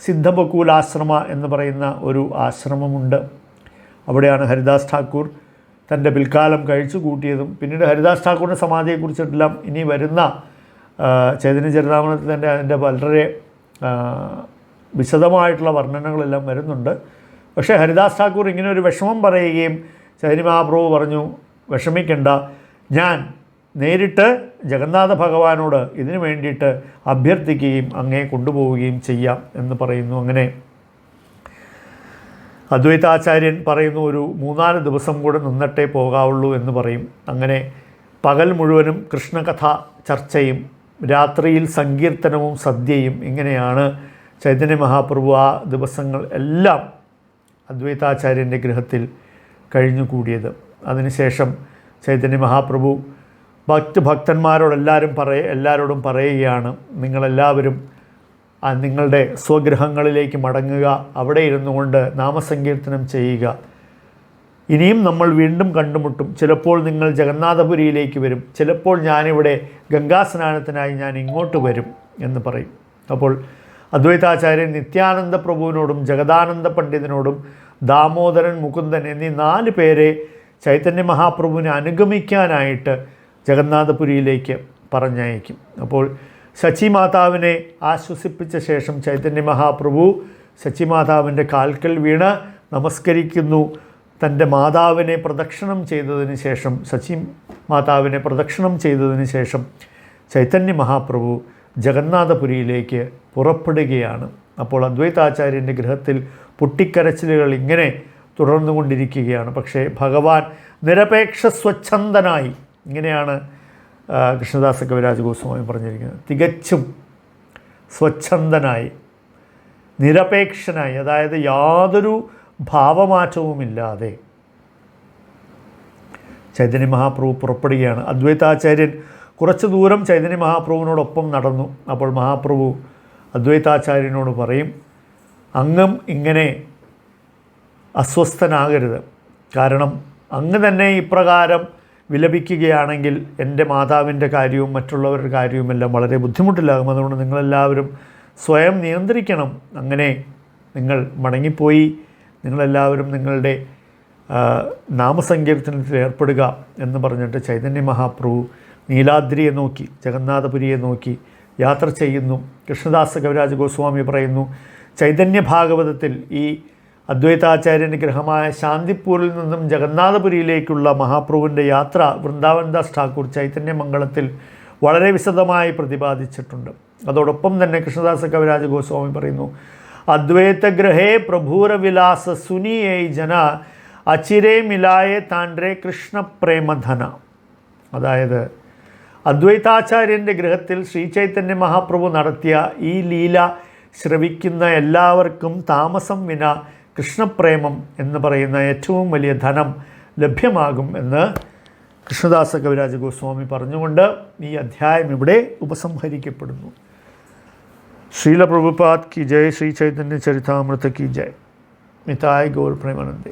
[SPEAKER 2] സിദ്ധബക്കൂൽ ആശ്രമ എന്ന് പറയുന്ന ഒരു ആശ്രമമുണ്ട്. അവിടെയാണ് ഹരിദാസ് ഠാക്കൂർ തൻ്റെ പിൽക്കാലം കഴിച്ചു കൂട്ടിയതും. പിന്നീട് ഹരിദാസ് ഠാക്കൂറിൻ്റെ സമാധിയെക്കുറിച്ചിട്ടെല്ലാം ഇനി വരുന്ന ചൈതന്യ ചരിതാമൃതത്തിൽ തന്നെ അതിൻ്റെ വളരെ വിശദമായിട്ടുള്ള വർണ്ണനകളെല്ലാം വരുന്നുണ്ട്. പക്ഷേ ഹരിദാസ് ഠാക്കൂർ ഇങ്ങനെ ഒരു വിഷമം പറയുകയും ചൈതന്യ മഹാപ്രഭു പറഞ്ഞു, വിഷമിക്കണ്ട, ഞാൻ നേരിട്ട് ജഗന്നാഥ ഭഗവാനോട് ഇതിനു വേണ്ടിയിട്ട് അഭ്യർത്ഥിക്കുകയും അങ്ങേ കൊണ്ടുപോവുകയും ചെയ്യാം എന്ന് പറയുന്നു. അങ്ങനെ അദ്വൈതാചാര്യൻ പറയുന്നു, ഒരു 3-4 ദിവസം കൂടെ നിന്നിട്ടേ പോകാവുള്ളൂ എന്ന് പറയും. അങ്ങനെ പകൽ മുഴുവനും കൃഷ്ണകഥ ചർച്ചയും രാത്രിയിൽ സങ്കീർത്തനവും സദ്യയും, ഇങ്ങനെയാണ് ചൈതന്യ മഹാപ്രഭു ആ ദിവസങ്ങൾ എല്ലാം അദ്വൈതാചാര്യൻ്റെ ഗൃഹത്തിൽ കഴിഞ്ഞുകൂടിയത്. അതിനുശേഷം ചൈതന്യ മഹാപ്രഭു എല്ലാവരോടും പറയുകയാണ്, നിങ്ങളെല്ലാവരും നിങ്ങളുടെ സ്വഗൃഹങ്ങളിലേക്ക് മടങ്ങുക, അവിടെ ഇരുന്നു കൊണ്ട് നാമസങ്കീർത്തനം ചെയ്യുക. ഇനിയും നമ്മൾ വീണ്ടും കണ്ടുമുട്ടും. ചിലപ്പോൾ നിങ്ങൾ ജഗന്നാഥപുരിയിലേക്ക് വരും, ചിലപ്പോൾ ഞാനിവിടെ ഗംഗാസ്നാനത്തിനായി ഞാൻ ഇങ്ങോട്ട് വരും എന്ന് പറയും. അപ്പോൾ അദ്വൈതാചാര്യൻ നിത്യാനന്ദ പ്രഭുവിനോടും ജഗദാനന്ദ പണ്ഡിതനോടും ദാമോദരൻ, മുകുന്ദൻ എന്നീ 4 പേരെ ചൈതന്യ മഹാപ്രഭുവിനെ അനുഗമിക്കാനായിട്ട് ജഗന്നാഥപുരിയിലേക്ക് പറഞ്ഞയക്കും. അപ്പോൾ ശചിമാതാവിനെ ആശ്വസിപ്പിച്ച ശേഷം ചൈതന്യ മഹാപ്രഭു ശചിമാതാവിൻ്റെ കാൽക്കൽ വീണ് നമസ്കരിക്കുന്നു. തൻ്റെ മാതാവിനെ പ്രദക്ഷിണം ചെയ്തതിന് ശേഷം, ശചിമാതാവിനെ പ്രദക്ഷിണം ചെയ്തതിന് ശേഷം ചൈതന്യ മഹാപ്രഭു ജഗന്നാഥപുരിയിലേക്ക് പുറപ്പെടുകയാണ്. അപ്പോൾ അദ്വൈതാചാര്യൻ്റെ ഗൃഹത്തിൽ പൊട്ടിക്കരച്ചിലുകൾ ഇങ്ങനെ തുടർന്നുകൊണ്ടിരിക്കുകയാണ്. പക്ഷേ ഭഗവാൻ നിരപേക്ഷ സ്വച്ഛന്തനായി, ഇങ്ങനെയാണ് കൃഷ്ണദാസ കവിരാജ ഗോസ്വാമി പറഞ്ഞിരിക്കുന്നത്, തികച്ചും സ്വച്ഛന്തനായി, നിരപേക്ഷനായി, അതായത് യാതൊരു ഭാവമാറ്റവുമില്ലാതെ ചൈതന്യ മഹാപ്രഭു പുറപ്പെടുകയാണ്. അദ്വൈതാചാര്യൻ കുറച്ച് ദൂരം ചൈതന്യ മഹാപ്രഭുവിനോടൊപ്പം നടന്നു. അപ്പോൾ മഹാപ്രഭു അദ്വൈതാചാര്യനോട് പറയും, അങ്ങും ഇങ്ങനെ അസ്വസ്ഥനാകരുത്. കാരണം അങ്ങ് തന്നെ ഇപ്രകാരം വിലപിക്കുകയാണെങ്കിൽ എൻ്റെ മാതാവിൻ്റെ കാര്യവും മറ്റുള്ളവരുടെ കാര്യവുമെല്ലാം വളരെ ബുദ്ധിമുട്ടിലാകും. അതുകൊണ്ട് നിങ്ങളെല്ലാവരും സ്വയം നിയന്ത്രിക്കണം. അങ്ങനെ നിങ്ങൾ മടങ്ങിപ്പോയി നിങ്ങളെല്ലാവരും നിങ്ങളുടെ നാമസങ്കീർത്തനത്തിൽ ഏർപ്പെടുക എന്ന് പറഞ്ഞിട്ട് ചൈതന്യ മഹാപ്രഭു നീലാദ്രിയെ നോക്കി, ജഗന്നാഥപുരിയെ നോക്കി യാത്ര ചെയ്യുന്നു. കൃഷ്ണദാസ കവിരാജ ഗോസ്വാമി പറയുന്നു, ചൈതന്യ ഭാഗവതത്തിൽ ഈ അദ്വൈതാചാര്യൻ്റെ ഗൃഹമായ ശാന്തിപ്പൂരിൽ നിന്നും ജഗന്നാഥപുരിയിലേക്കുള്ള മഹാപ്രഭുവിൻ്റെ യാത്ര വൃന്ദാവൻദാസ് ഠാക്കൂർ ചൈതന്യമംഗളത്തിൽ വളരെ വിശദമായി പ്രതിപാദിച്ചിട്ടുണ്ട്. അതോടൊപ്പം തന്നെ കൃഷ്ണദാസ കവിരാജ ഗോസ്വാമി പറയുന്നു, അദ്വൈതഗ്രഹേ പ്രഭൂരവിലാസ സുനിയേ ജന അചിരേ മിലായേ താൻഡ്രേ കൃഷ്ണപ്രേമധന. അതായത് അദ്വൈതാചാര്യൻ്റെ ഗൃഹത്തിൽ ശ്രീ ചൈതന്യ മഹാപ്രഭു നടത്തിയ ഈ ലീല ശ്രവിക്കുന്ന എല്ലാവർക്കും താമസം വിന കൃഷ്ണപ്രേമം എന്ന് പറയുന്ന ഏറ്റവും വലിയ ധനം ലഭ്യമാകും എന്ന് കൃഷ്ണദാസ കവിരാജ ഗോസ്വാമി പറഞ്ഞുകൊണ്ട് ഈ അധ്യായം ഇവിടെ ഉപസംഹരിക്കപ്പെടുന്നു. श्रील प्रभुपाद की जय, श्री चैतन्य चरितामृत की जय, निताय गौर प्रेमानंदे।